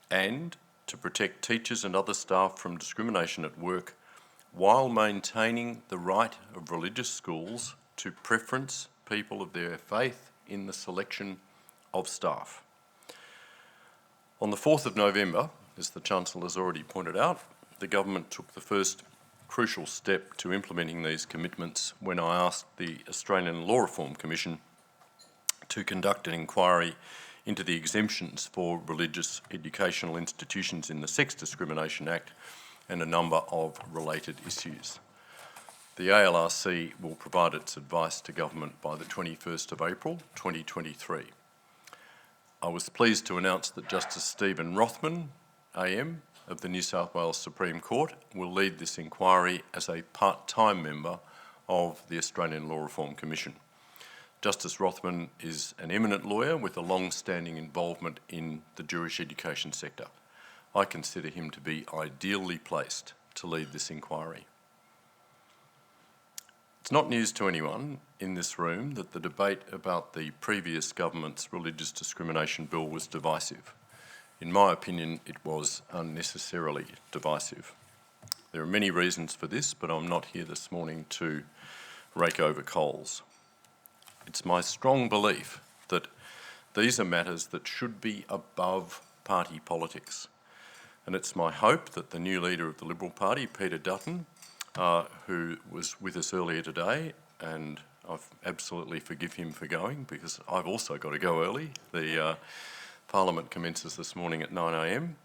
and to protect teachers and other staff from discrimination at work while maintaining the right of religious schools to preference people of their faith in the selection of staff. On the 4th of November, as the Chancellor has already pointed out, the government took the first crucial step to implementing these commitments when I asked the Australian Law Reform Commission to conduct an inquiry into the exemptions for religious educational institutions in the Sex Discrimination Act and a number of related issues. The ALRC will provide its advice to government by the 21st of April 2023. I was pleased to announce that Justice Stephen Rothman, AM, of the New South Wales Supreme Court, will lead this inquiry as a part-time member of the Australian Law Reform Commission. Justice Rothman is an eminent lawyer with a long-standing involvement in the Jewish education sector. I consider him to be ideally placed to lead this inquiry. It's not news to anyone in this room that the debate about the previous government's religious discrimination bill was divisive. In my opinion, it was unnecessarily divisive. There are many reasons for this, but I'm not here this morning to rake over coals. It's my strong belief that these are matters that should be above party politics. And it's my hope that the new leader of the Liberal Party, Peter Dutton, who was with us earlier today, and I absolutely forgive him for going because I've also got to go early. The Parliament commences this morning at 9 a.m.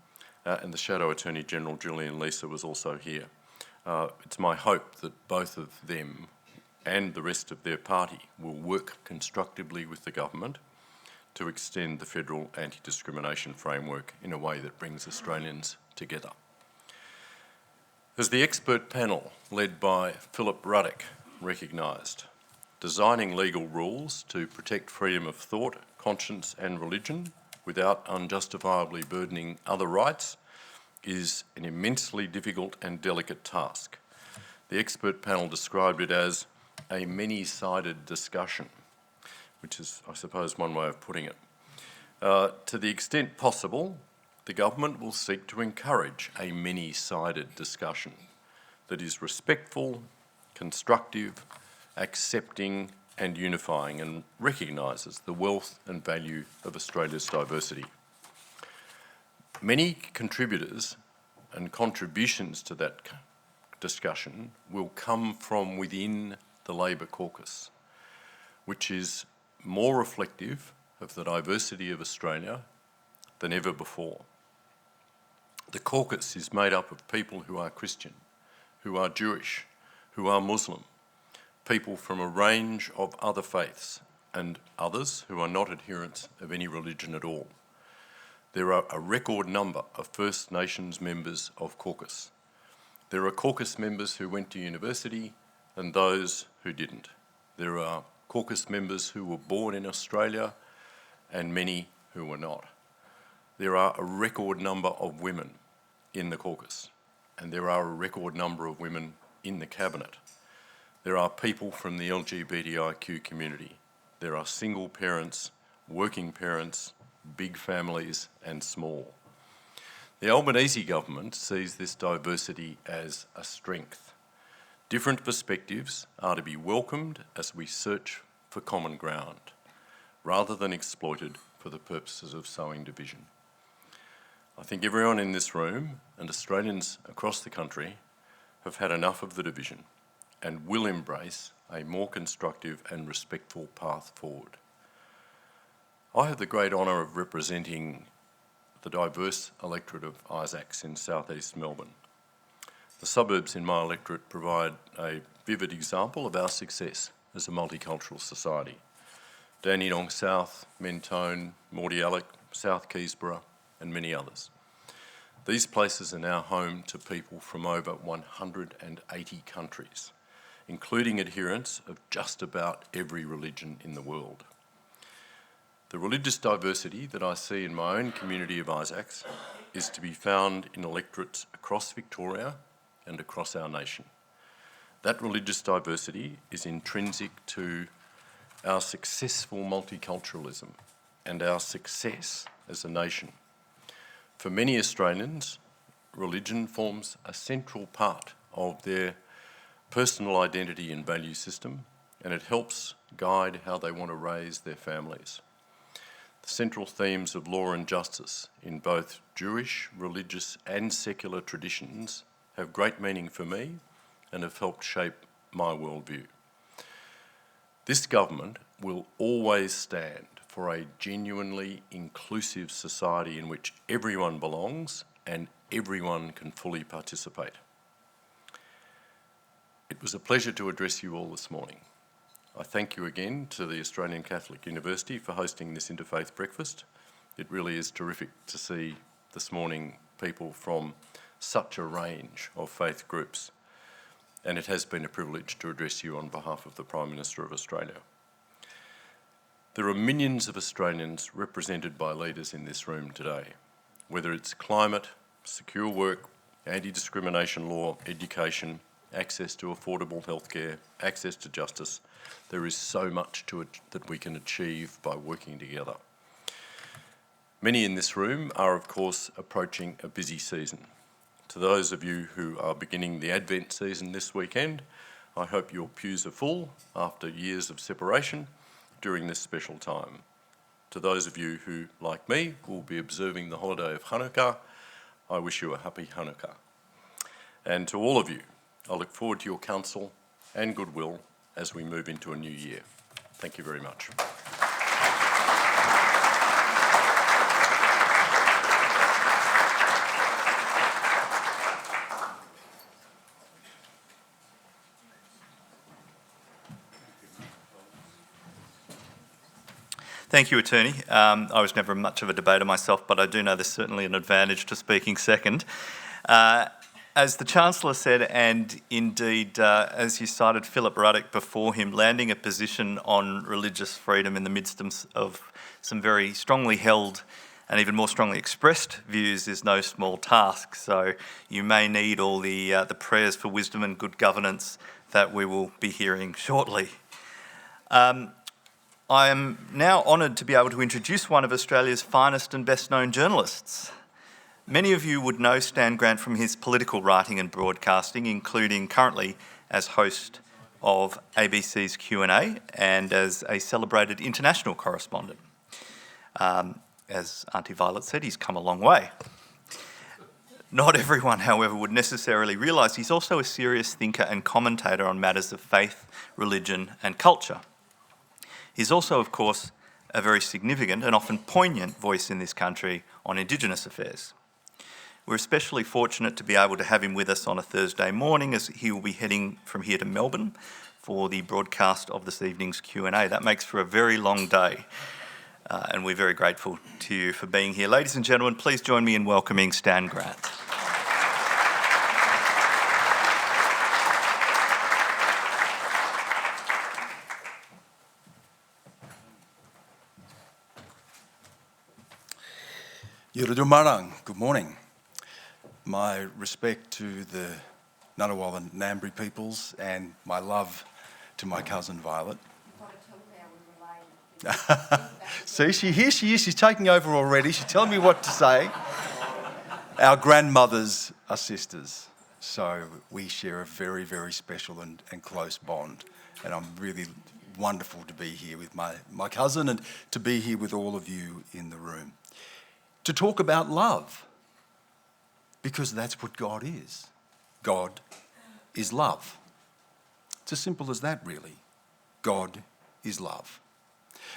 And the Shadow Attorney General, Julian Leeser, was also here. It's my hope that both of them and the rest of their party will work constructively with the government to extend the federal anti-discrimination framework in a way that brings Australians together. As the expert panel led by Philip Ruddock recognised, designing legal rules to protect freedom of thought, conscience and religion without unjustifiably burdening other rights is an immensely difficult and delicate task. The expert panel described it as a many-sided discussion, which is, I suppose, one way of putting it. To the extent possible, the government will seek to encourage a many-sided discussion that is respectful, constructive, accepting and unifying, and recognises the wealth and value of Australia's diversity. Many contributors and contributions to that discussion will come from within the Labor caucus, which is more reflective of the diversity of Australia than ever before. The caucus is made up of people who are Christian, who are Jewish, who are Muslim, people from a range of other faiths, and others who are not adherents of any religion at all. There are a record number of First Nations members of caucus. There are caucus members who went to university and those who didn't. There are caucus members who were born in Australia and many who were not. There are a record number of women in the caucus, and there are a record number of women in the cabinet. There are people from the LGBTIQ community. There are single parents, working parents, big families and small. The Albanese government sees this diversity as a strength. Different perspectives are to be welcomed as we search for common ground, rather than exploited for the purposes of sowing division. I think everyone in this room and Australians across the country have had enough of the division and will embrace a more constructive and respectful path forward. I have the great honour of representing the diverse electorate of Isaacs in southeast Melbourne. The suburbs in my electorate provide a vivid example of our success as a multicultural society. Dandenong South, Mentone, Mordialloc, South Keysborough and many others. These places are now home to people from over 180 countries, including adherents of just about every religion in the world. The religious diversity that I see in my own community of Isaacs is to be found in electorates across Victoria and across our nation. That religious diversity is intrinsic to our successful multiculturalism and our success as a nation. For many Australians, religion forms a central part of their personal identity and value system, and it helps guide how they want to raise their families. The central themes of law and justice in both Jewish, religious and secular traditions have great meaning for me and have helped shape my worldview. This government will always stand for a genuinely inclusive society in which everyone belongs and everyone can fully participate. It was a pleasure to address you all this morning. I thank you again to the Australian Catholic University for hosting this Interfaith breakfast. It really is terrific to see this morning people from such a range of faith groups, and it has been a privilege to address you on behalf of the Prime Minister of Australia. There are millions of Australians represented by leaders in this room today, whether it's climate, secure work, anti-discrimination law, education, access to affordable healthcare, access to justice. There is so much to it that we can achieve by working together. Many in this room are, of course, approaching a busy season. To those of you who are beginning the Advent season this weekend, I hope your pews are full after years of separation during this special time. To those of you who, like me, will be observing the holiday of Hanukkah, I wish you a happy Hanukkah. And to all of you, I look forward to your counsel and goodwill as we move into a new year. Thank you very much. Thank you, Attorney. I was never much of a debater myself, but I do know there's certainly an advantage to speaking second. As the Chancellor said, and indeed as you cited Philip Ruddock before him, landing a position on religious freedom in the midst of some very strongly held and even more strongly expressed views is no small task. So you may need all the prayers for wisdom and good governance that we will be hearing shortly. I am now honoured to be able to introduce one of Australia's finest and best-known journalists. Many of you would know Stan Grant from his political writing and broadcasting, including currently as host of ABC's Q&A and as a celebrated international correspondent. As Auntie Violet said, he's come a long way. Not everyone, however, would necessarily realise he's also a serious thinker and commentator on matters of faith, religion and culture. He's also, of course, a very significant and often poignant voice in this country on Indigenous affairs. We're especially fortunate to be able to have him with us on a Thursday morning as he will be heading from here to Melbourne for the broadcast of this evening's Q&A. That makes for a very long day, and we're very grateful to you for being here. Ladies and gentlemen, please join me in welcoming Stan Grant. Yuradumarang, good morning. My respect to the Ngunnawal and Ngambri peoples and my love to my cousin Violet. See, here she is, she's taking over already. She's telling me what to say. Our grandmothers are sisters, so we share a very, very special and close bond. And I'm really wonderful to be here with my cousin and to be here with all of you in the room. To talk about love, because that's what God is. God is love. It's as simple as that, really. God is love.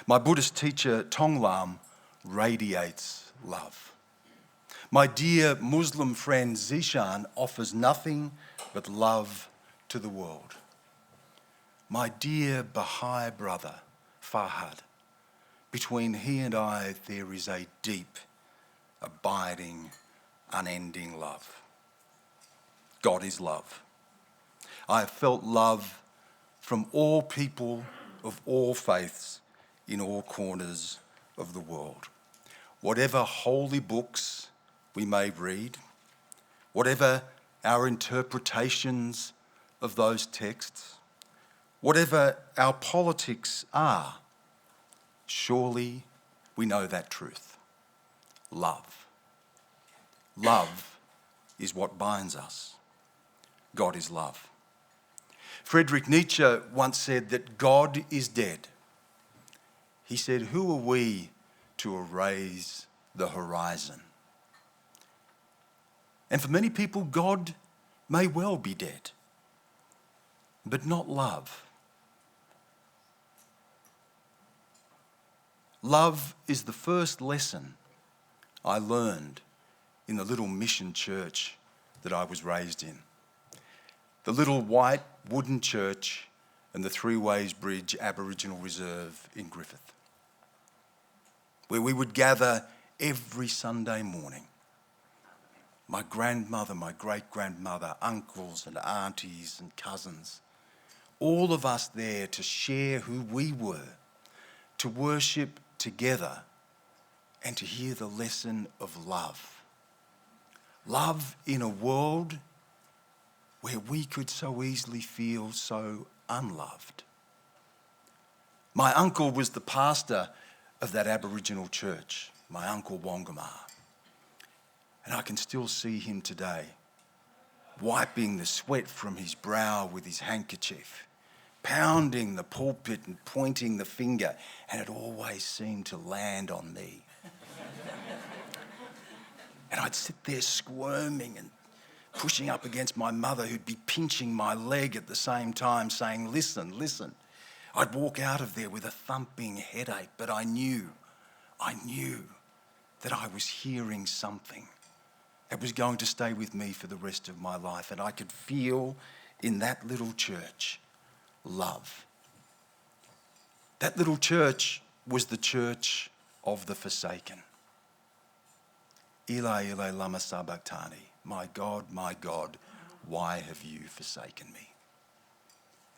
My Buddhist teacher, Tonglam, radiates love. My dear Muslim friend, Zishan, offers nothing but love to the world. My dear Baha'i brother, Farhad, between he and I there is a deep, abiding, unending love. God is love. I have felt love from all people of all faiths in all corners of the world. Whatever holy books we may read, whatever our interpretations of those texts, whatever our politics are, surely we know that truth. Love. Love is what binds us. God is love. Friedrich Nietzsche once said that God is dead. He said, who are we to erase the horizon? And for many people, God may well be dead, but not love. Love is the first lesson I learned in the little mission church that I was raised in. The little white wooden church and the Three Ways Bridge Aboriginal Reserve in Griffith, where we would gather every Sunday morning. My grandmother, my great-grandmother, uncles and aunties and cousins, all of us there to share who we were, to worship together and to hear the lesson of love. Love in a world where we could so easily feel so unloved. My uncle was the pastor of that Aboriginal church, my Uncle Wongamar. And I can still see him today, wiping the sweat from his brow with his handkerchief, pounding the pulpit and pointing the finger, and it always seemed to land on me. And I'd sit there squirming and pushing up against my mother, who'd be pinching my leg at the same time, saying, listen, listen. I'd walk out of there with a thumping headache, but I knew that I was hearing something that was going to stay with me for the rest of my life. And I could feel in that little church love. That little church was the church of the forsaken. Eli, Eli, lama sabachthani. My God, why have you forsaken me?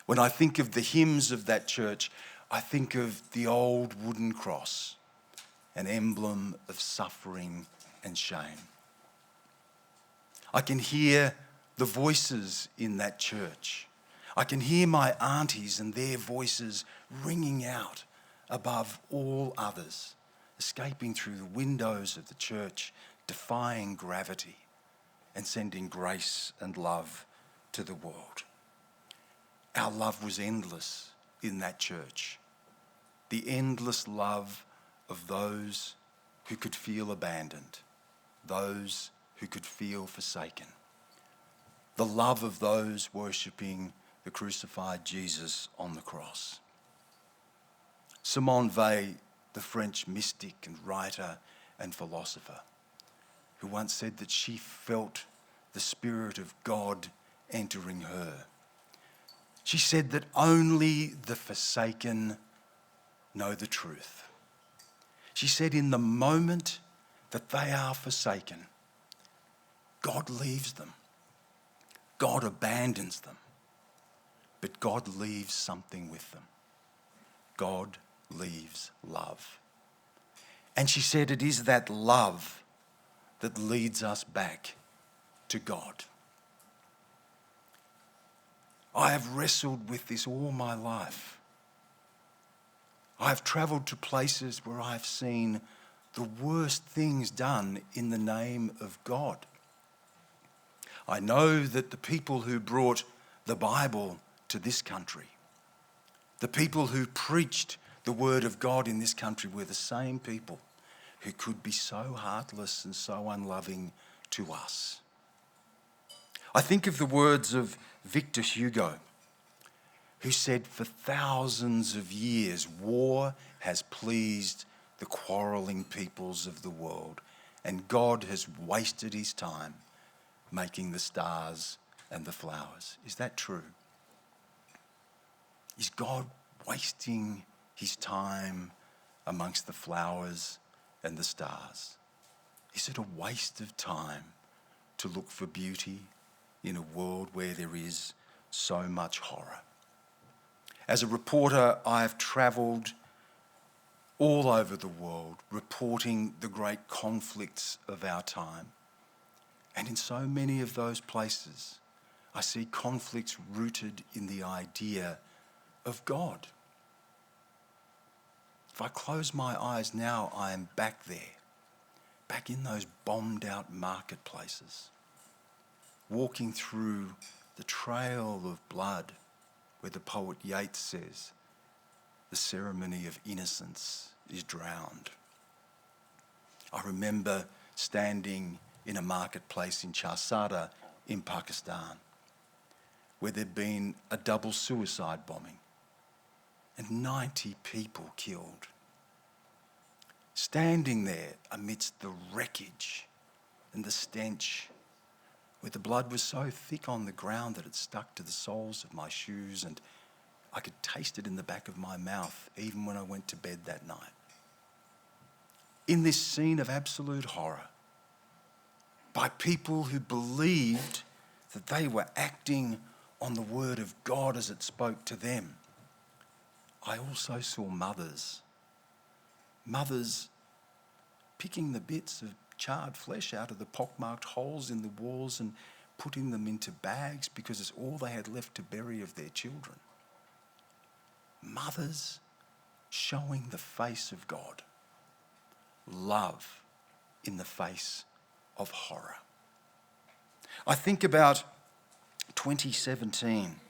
When I think of the hymns of that church, I think of the old wooden cross an emblem of suffering and shame. I can hear the voices in that church. I can hear my aunties and their voices ringing out above all others, escaping through the windows of the church, defying gravity and sending grace and love to the world. Our love was endless in that church. The endless love of those who could feel abandoned, those who could feel forsaken. The love of those worshipping the crucified Jesus on the cross. Simone Weil, the French mystic and writer and philosopher, who once said that she felt the Spirit of God entering her. She said that only the forsaken know the truth. She said in the moment that they are forsaken, God leaves them. God abandons them. But God leaves something with them. God leaves love. And she said it is that love that leads us back to God. I have wrestled with this all my life. I have travelled to places where I have seen the worst things done in the name of God. I know that the people who brought the Bible to this country, the people who preached the word of God in this country, were the same people who could be so heartless and so unloving to us. I think of the words of Victor Hugo, who said, "For thousands of years, war has pleased the quarrelling peoples of the world, and God has wasted his time making the stars and the flowers." Is that true? Is God wasting his time amongst the flowers and the stars? Is it a waste of time to look for beauty in a world where there is so much horror? As a reporter, I have travelled all over the world reporting the great conflicts of our time. And in so many of those places, I see conflicts rooted in the idea of God. If I close my eyes now, I am back there, back in those bombed out marketplaces, walking through the trail of blood where the poet Yeats says, "The ceremony of innocence is drowned." I remember standing in a marketplace in Charsada in Pakistan, where there'd been a double suicide bombing and 90 people killed. Standing there amidst the wreckage and the stench, where the blood was so thick on the ground that it stuck to the soles of my shoes and I could taste it in the back of my mouth even when I went to bed that night. In this scene of absolute horror, by people who believed that they were acting on the word of God as it spoke to them, I also saw mothers picking the bits of charred flesh out of the pockmarked holes in the walls and putting them into bags because it's all they had left to bury of their children. Mothers showing the face of God. Love in the face of horror. I think about 2017,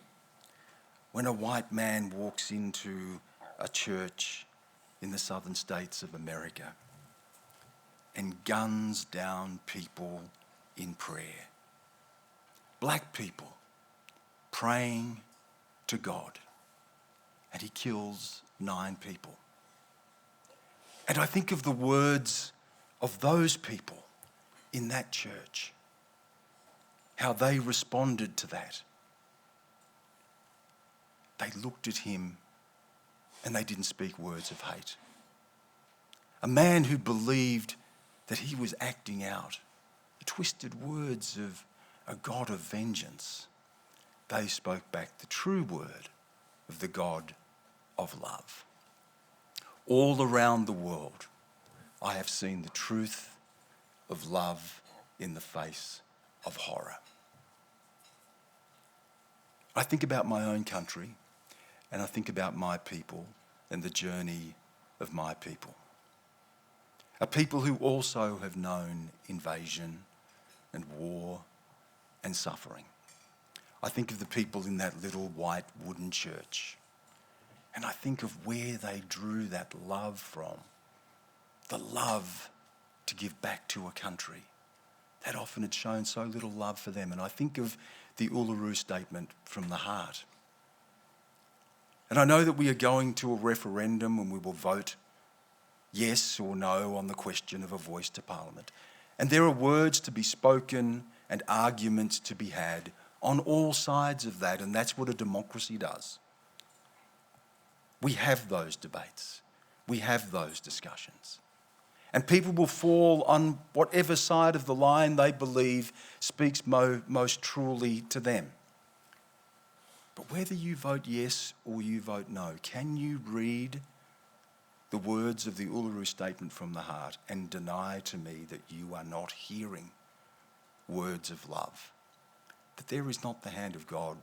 when a white man walks into a church in the southern states of America and guns down people in prayer. Black people praying to God, and he kills 9 people. And I think of the words of those people in that church, how they responded to that. They looked at him and they didn't speak words of hate. A man who believed that he was acting out the twisted words of a God of vengeance. They spoke back the true word of the God of love. All around the world, I have seen the truth of love in the face of horror. I think about my own country, and I think about my people and the journey of my people. A people who also have known invasion and war and suffering. I think of the people in that little white wooden church, and I think of where they drew that love from, the love to give back to a country that often had shown so little love for them. And I think of the Uluru Statement from the heart. And I know that we are going to a referendum and we will vote yes or no on the question of a voice to Parliament. And there are words to be spoken and arguments to be had on all sides of that, and that's what a democracy does. We have those debates. We have those discussions. And people will fall on whatever side of the line they believe speaks most truly to them. But whether you vote yes or you vote no, can you read the words of the Uluru Statement from the heart and deny to me that you are not hearing words of love? That there is not the hand of God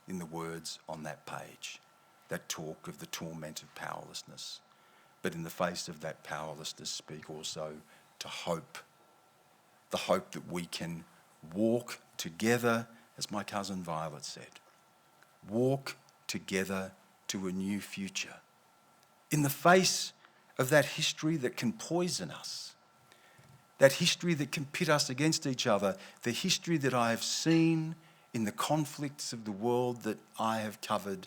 in the words on that page that talk of the torment of powerlessness, but in the face of that powerlessness speak also to hope, the hope that we can walk together, as my cousin Violet said, walk together to a new future. In the face of that history that can poison us, that history that can pit us against each other, the history that I have seen in the conflicts of the world that I have covered,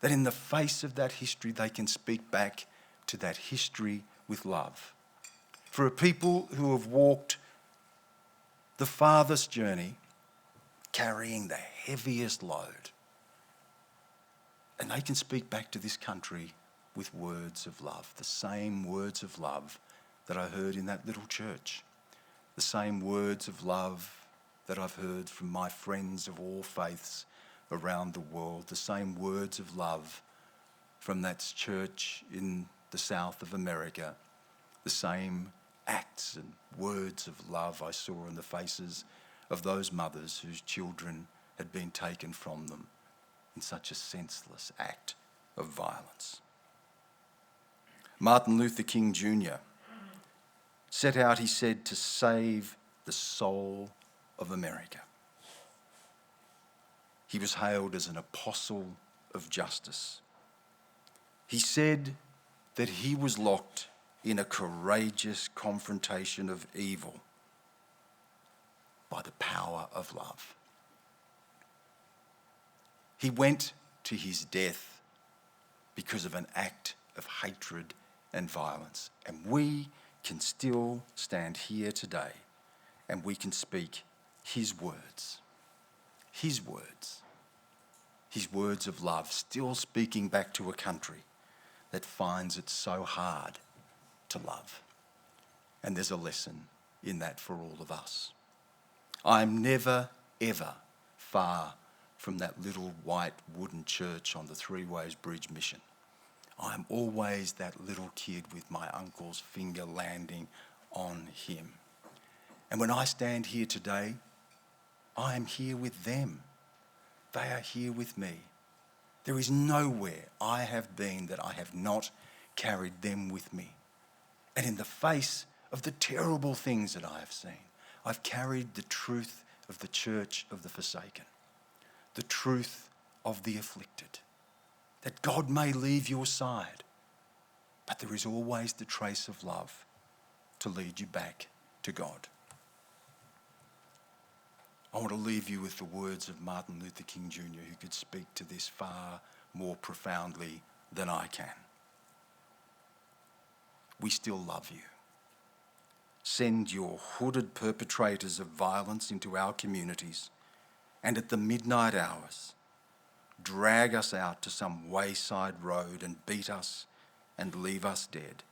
that in the face of that history they can speak back to that history with love. For a people who have walked the farthest journey, carrying the heaviest load, and they can speak back to this country with words of love, the same words of love that I heard in that little church, the same words of love that I've heard from my friends of all faiths around the world, the same words of love from that church in the south of America, the same acts and words of love I saw in the faces of those mothers whose children had been taken from them in such a senseless act of violence. Martin Luther King Jr. set out, he said, to save the soul of America. He was hailed as an apostle of justice. He said that he was locked in a courageous confrontation of evil by the power of love. He went to his death because of an act of hatred and violence. And we can still stand here today and we can speak his words of love, still speaking back to a country that finds it so hard to love. And there's a lesson in that for all of us. I'm never, ever far from that little white wooden church on the Three Ways Bridge mission. I'm always that little kid with my uncle's finger landing on him. And when I stand here today, I am here with them. They are here with me. There is nowhere I have been that I have not carried them with me. And in the face of the terrible things that I have seen, I've carried the truth of the church of the forsaken, the truth of the afflicted, that God may leave your side, but there is always the trace of love to lead you back to God. I want to leave you with the words of Martin Luther King Jr., who could speak to this far more profoundly than I can. We still love you. Send your hooded perpetrators of violence into our communities, and at the midnight hours, drag us out to some wayside road and beat us and leave us dead,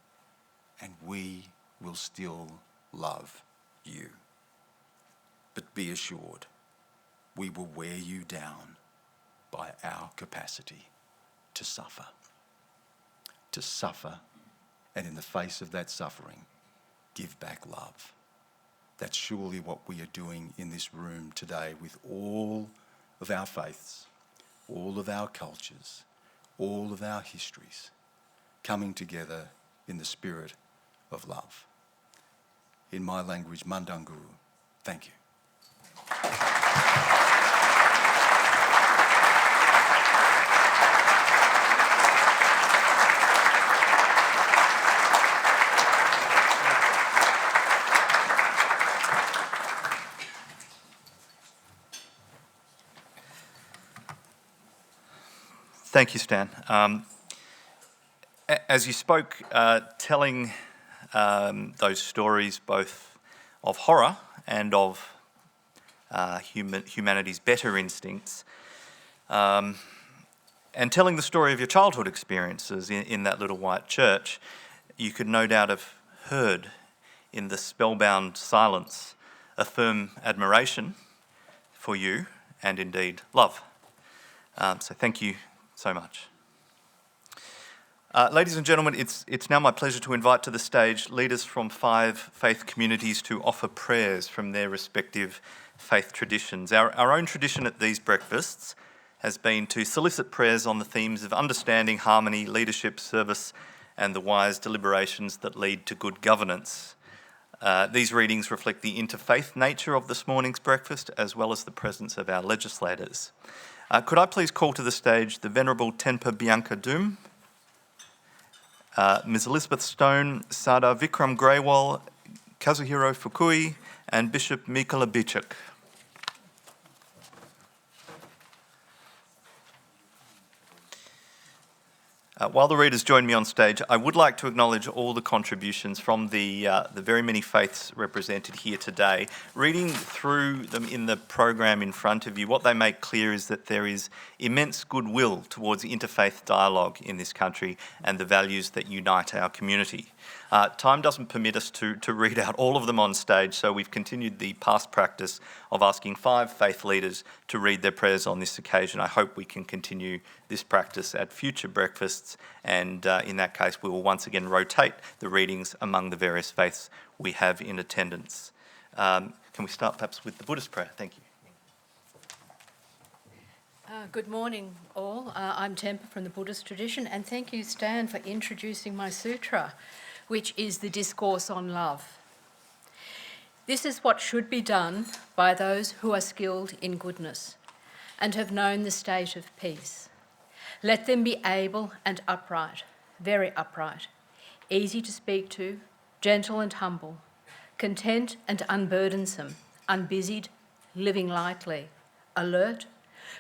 and we will still love you. But be assured, we will wear you down by our capacity to suffer. To suffer, and in the face of that suffering, give back love. That's surely what we are doing in this room today with all of our faiths, all of our cultures, all of our histories, coming together in the spirit of love. In my language, Mandanguru, thank you. Thank you, Stan. As you spoke, telling those stories both of horror and of humanity's better instincts, and telling the story of your childhood experiences in that little white church, you could no doubt have heard in the spellbound silence a firm admiration for you and indeed love. So thank you so much. Ladies and gentlemen, it's now my pleasure to invite to the stage leaders from 5 faith communities to offer prayers from their respective faith traditions. Our own tradition at these breakfasts has been to solicit prayers on the themes of understanding, harmony, leadership, service, and the wise deliberations that lead to good governance. These readings reflect the interfaith nature of this morning's breakfast, as well as the presence of our legislators. Could I please call to the stage the Venerable Tenpa Bianca Doom, Ms. Elizabeth Stone, Sardar Vikram Grewal, Kazuhiro Fukui, and Bishop Mikola Bichuk. While the readers join me on stage, I would like to acknowledge all the contributions from the very many faiths represented here today. Reading through them in the program in front of you, what they make clear is that there is immense goodwill towards interfaith dialogue in this country and the values that unite our community. Time doesn't permit us to read out all of them on stage, so we've continued the past practice of asking 5 faith leaders to read their prayers on this occasion. I hope we can continue this practice at future breakfasts, and in that case we will once again rotate the readings among the various faiths we have in attendance. Can we start perhaps with the Buddhist prayer? Thank you. Good morning, all. I'm Tempa from the Buddhist tradition, and thank you, Stan, for introducing my sutra, which is the Discourse on Love. This is what should be done by those who are skilled in goodness and have known the state of peace. Let them be able and upright, very upright, easy to speak to, gentle and humble, content and unburdensome, unbusied, living lightly, alert,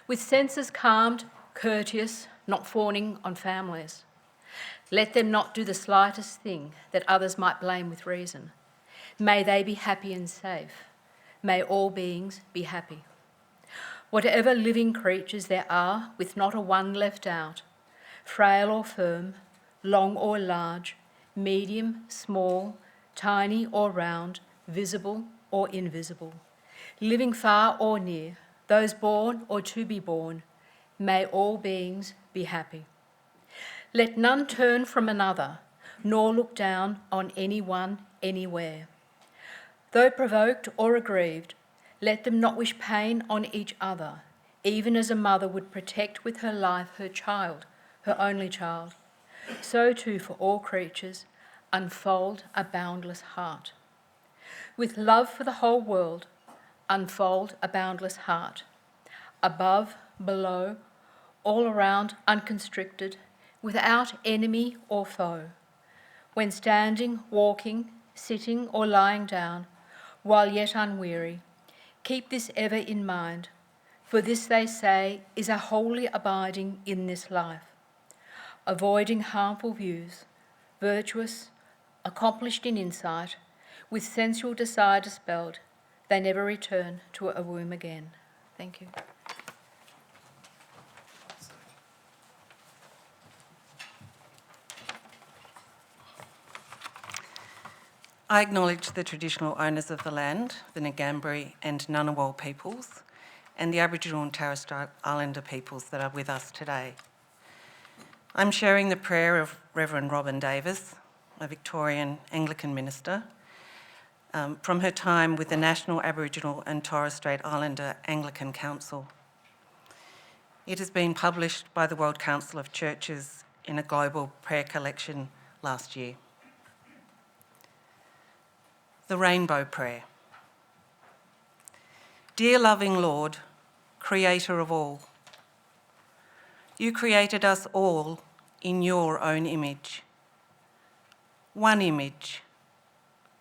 with senses calmed, courteous, not fawning on families. Let them not do the slightest thing that others might blame with reason. May they be happy and safe. May all beings be happy. Whatever living creatures there are, with not a one left out, frail or firm, long or large, medium, small, tiny or round, visible or invisible, living far or near, those born or to be born, may all beings be happy. Let none turn from another, nor look down on anyone anywhere. Though provoked or aggrieved, let them not wish pain on each other, even as a mother would protect with her life her child, her only child. So too for all creatures, unfold a boundless heart. With love for the whole world, unfold a boundless heart. Above, below, all around, unconstricted, without enemy or foe. When standing, walking, sitting or lying down, while yet unweary, keep this ever in mind, for this, they say, is a wholly abiding in this life. Avoiding harmful views, virtuous, accomplished in insight, with sensual desire dispelled, they never return to a womb again. Thank you. I acknowledge the traditional owners of the land, the Ngambri and Ngunnawal peoples, and the Aboriginal and Torres Strait Islander peoples that are with us today. I'm sharing the prayer of Reverend Robin Davis, a Victorian Anglican minister, from her time with the National Aboriginal and Torres Strait Islander Anglican Council. It has been published by the World Council of Churches in a global prayer collection last year. The Rainbow Prayer. Dear loving Lord, Creator of all, you created us all in your own image. One image,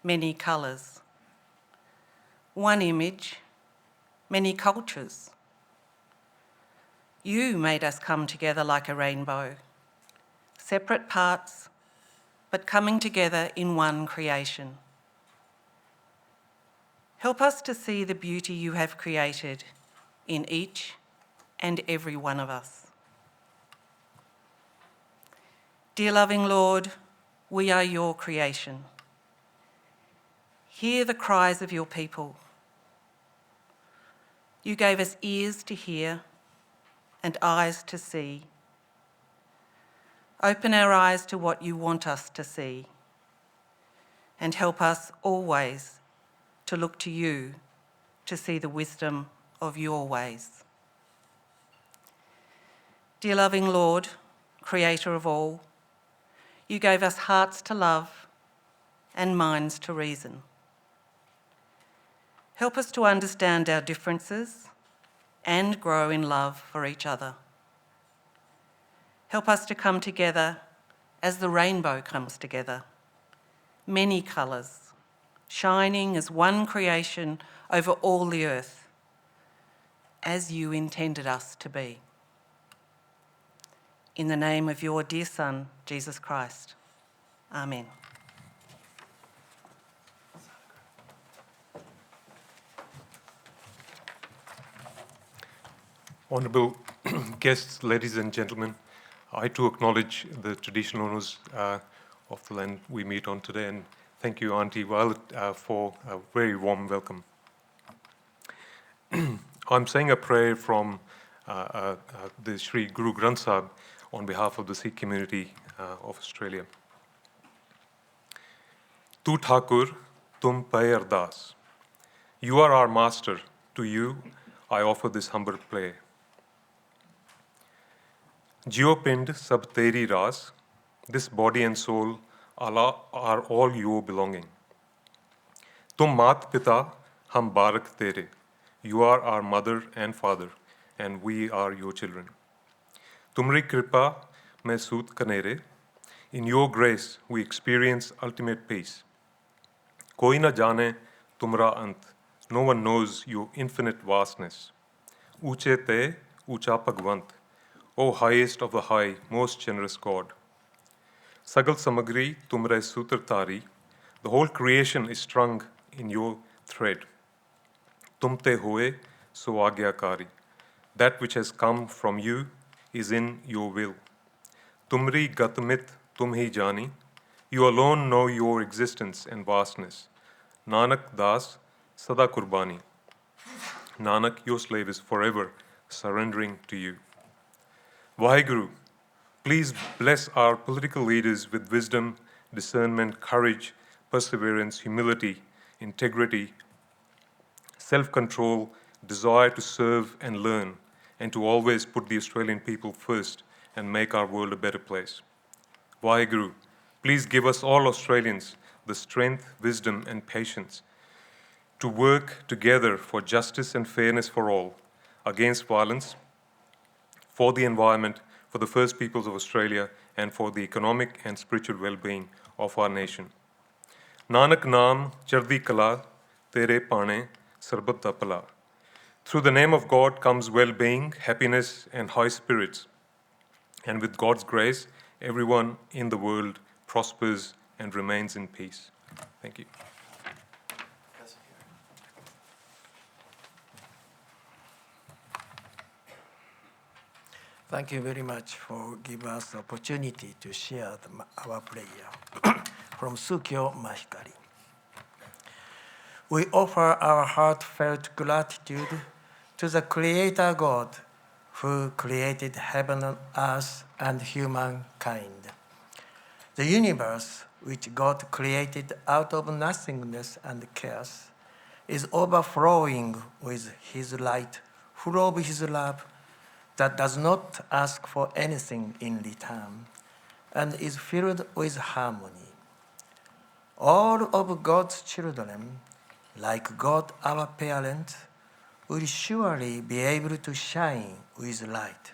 many colours. One image, many cultures. You made us come together like a rainbow, separate parts, but coming together in one creation. Help us to see the beauty you have created in each and every one of us. Dear loving Lord, we are your creation. Hear the cries of your people. You gave us ears to hear and eyes to see. Open our eyes to what you want us to see, and help us always to look to you to see the wisdom of your ways. Dear loving Lord, Creator of all, you gave us hearts to love and minds to reason. Help us to understand our differences and grow in love for each other. Help us to come together as the rainbow comes together, many colours, shining as one creation over all the earth, as you intended us to be. In the name of your dear Son, Jesus Christ. Amen. Honourable guests, ladies and gentlemen, I too acknowledge the traditional owners of the land we meet on today, and thank you, Auntie Violet, for a very warm welcome. I'm saying a prayer from the Sri Guru Granth Sahib on behalf of the Sikh community of Australia. Tu Thakur, tum pay ardas. You are our master. To you, I offer this humble prayer. Jio Pind Sab Teri Ras, this body and soul are all your belonging. Tum Mat Pita, Hum Barak Tere. You are our mother and father, and we are your children. Tumri Kripa Mesut Kanere. In your grace, we experience ultimate peace. Koi na jane tumra ant. No one knows your infinite vastness. Uche te, ucha Bhagwant. O highest of the high, most generous God. Sagal Samagri Tumre Sutrtari. The whole creation is strung in your thread. Tumte hoye so agyakari. That which has come from you is in your will. Tumri Gatmit Tumhi Jani. You alone know your existence and vastness. Nanak Das Sada Kurbani. Nanak, your slave is forever surrendering to you. Vaheguru, please bless our political leaders with wisdom, discernment, courage, perseverance, humility, integrity, self-control, desire to serve and learn, and to always put the Australian people first and make our world a better place. Vaheguru, please give us all Australians the strength, wisdom, and patience to work together for justice and fairness for all, against violence, for the environment, for the First Peoples of Australia, and for the economic and spiritual well-being of our nation. Nanak Naam Chardi Kala Tere Pane Sarbat Da Pala. Through the name of God comes well-being, happiness, and high spirits. And with God's grace, everyone in the world prospers and remains in peace. Thank you. Thank you very much for giving us the opportunity to share our prayer from Sukyo Mahikari. We offer our heartfelt gratitude to the Creator God who created heaven and earth and humankind. The universe which God created out of nothingness and chaos, is overflowing with His light, full of His love, that does not ask for anything in return, and is filled with harmony. All of God's children, like God our parent, will surely be able to shine with light.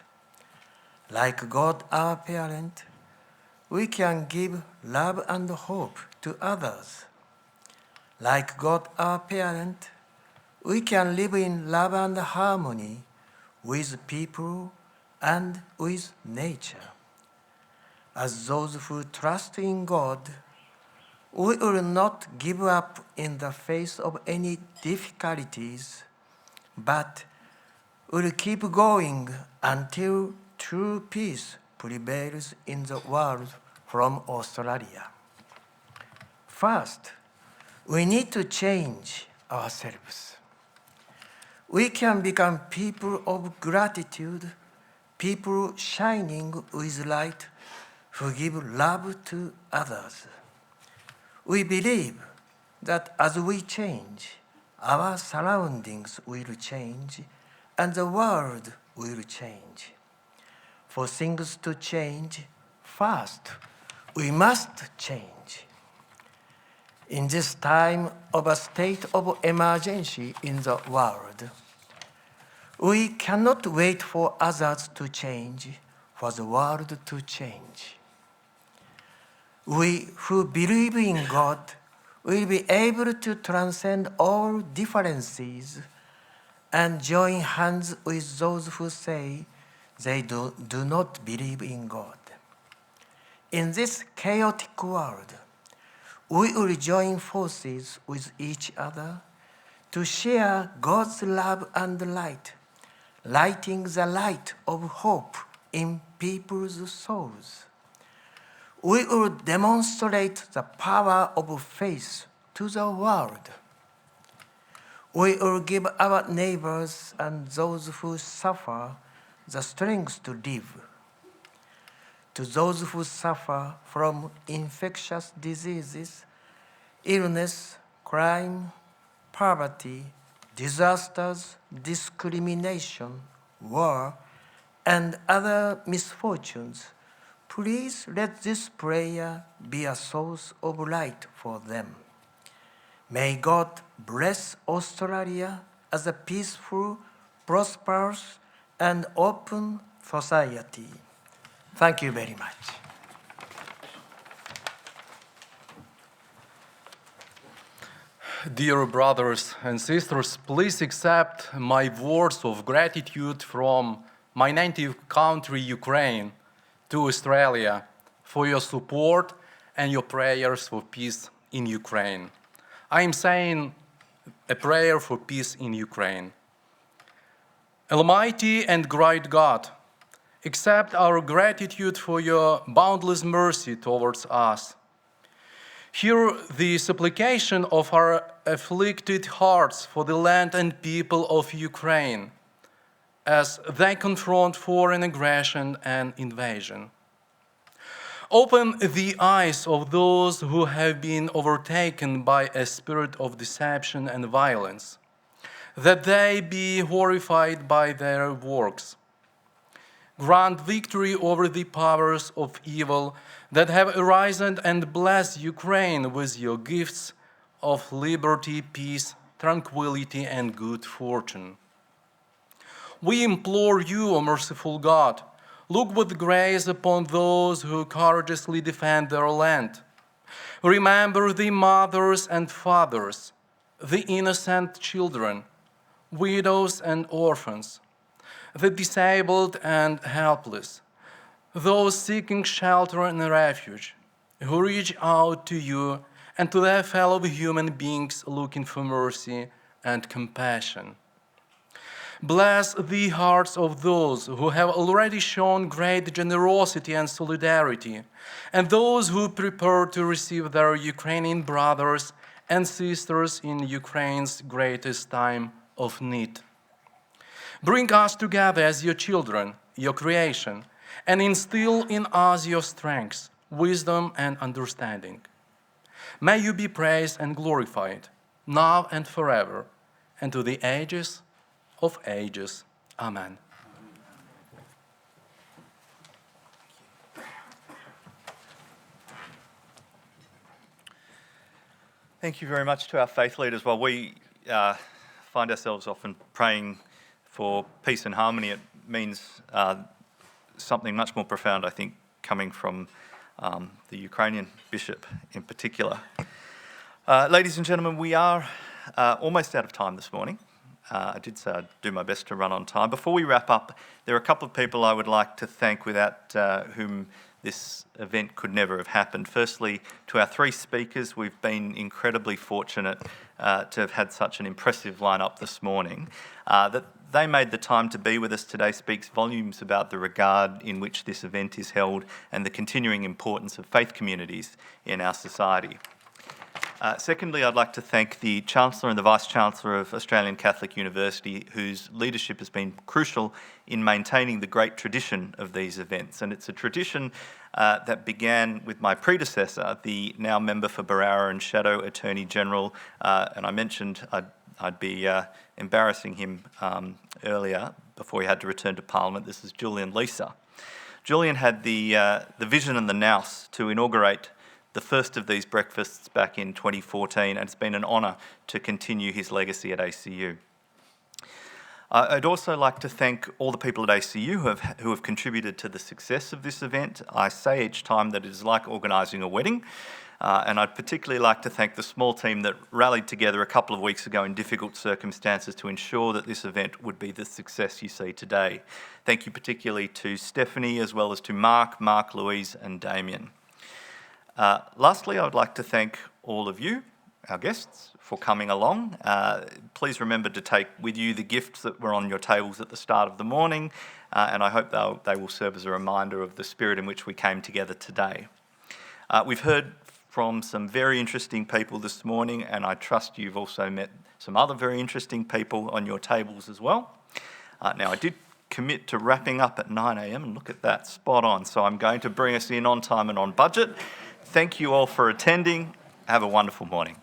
Like God our parent, we can give love and hope to others. Like God our parent, we can live in love and harmony with people and with nature. As those who trust in God, we will not give up in the face of any difficulties, but will keep going until true peace prevails in the world from Australia. First, we need to change ourselves. We can become people of gratitude, people shining with light, who give love to others. We believe that as we change, our surroundings will change and the world will change. For things to change, first, we must change. In this time of a state of emergency in the world, we cannot wait for others to change, for the world to change. We who believe in God will be able to transcend all differences and join hands with those who say they do not believe in God. In this chaotic world, we will join forces with each other to share God's love and light, lighting the light of hope in people's souls. We will demonstrate the power of faith to the world. We will give our neighbors and those who suffer the strength to live. To those who suffer from infectious diseases, illness, crime, poverty, disasters, discrimination, war, and other misfortunes, please let this prayer be a source of light for them. May God bless Australia as a peaceful, prosperous, and open society. Thank you very much. Dear brothers and sisters, please accept my words of gratitude from my native country, Ukraine, to Australia for your support and your prayers for peace in Ukraine. I am saying a prayer for peace in Ukraine. Almighty and great God, accept our gratitude for your boundless mercy towards us. Hear the supplication of our afflicted hearts for the land and people of Ukraine as they confront foreign aggression and invasion. Open the eyes of those who have been overtaken by a spirit of deception and violence, that they be horrified by their works. Grant victory over the powers of evil that have arisen, and bless Ukraine with your gifts of liberty, peace, tranquility, and good fortune. We implore you, O merciful God, look with grace upon those who courageously defend their land. Remember the mothers and fathers, the innocent children, widows and orphans, the disabled and helpless, those seeking shelter and refuge, who reach out to you and to their fellow human beings looking for mercy and compassion. Bless the hearts of those who have already shown great generosity and solidarity, and those who prepare to receive their Ukrainian brothers and sisters in Ukraine's greatest time of need. Bring us together as your children, your creation, and instill in us your strength, wisdom, and understanding. May you be praised and glorified, now and forever, and to the ages of ages. Amen. Thank you very much to our faith leaders. While we find ourselves often praying for peace and harmony, it means something much more profound, I think, coming from the Ukrainian bishop in particular. Ladies and gentlemen, we are almost out of time this morning. I did say I'd do my best to run on time. Before we wrap up, there are a couple of people I would like to thank without whom this event could never have happened. Firstly, to our three speakers, we've been incredibly fortunate to have had such an impressive lineup this morning. That they made the time to be with us today speaks volumes about the regard in which this event is held and the continuing importance of faith communities in our society. Secondly, I'd like to thank the Chancellor and the Vice-Chancellor of Australian Catholic University, whose leadership has been crucial in maintaining the great tradition of these events. And it's a tradition that began with my predecessor, the now member for Barara and Shadow Attorney General, and I mentioned I'd be embarrassing him earlier before he had to return to Parliament. This is Julian Lisa. Julian had the vision and the nous to inaugurate the first of these breakfasts back in 2014, and it's been an honour to continue his legacy at ACU. I'd also like to thank all the people at ACU who have contributed to the success of this event. I say each time that it is like organising a wedding, and I'd particularly like to thank the small team that rallied together a couple of weeks ago in difficult circumstances to ensure that this event would be the success you see today. Thank you particularly to Stephanie, as well as to Mark, Louise and Damien. Lastly, I would like to thank all of you, our guests, for coming along. Please remember to take with you the gifts that were on your tables at the start of the morning, and I hope they will serve as a reminder of the spirit in which we came together today. We've heard from some very interesting people this morning, and I trust you've also met some other very interesting people on your tables as well. Now, I did commit to wrapping up at 9 a.m, and look at that, spot on. So I'm going to bring us in on time and on budget. Thank you all for attending. Have a wonderful morning.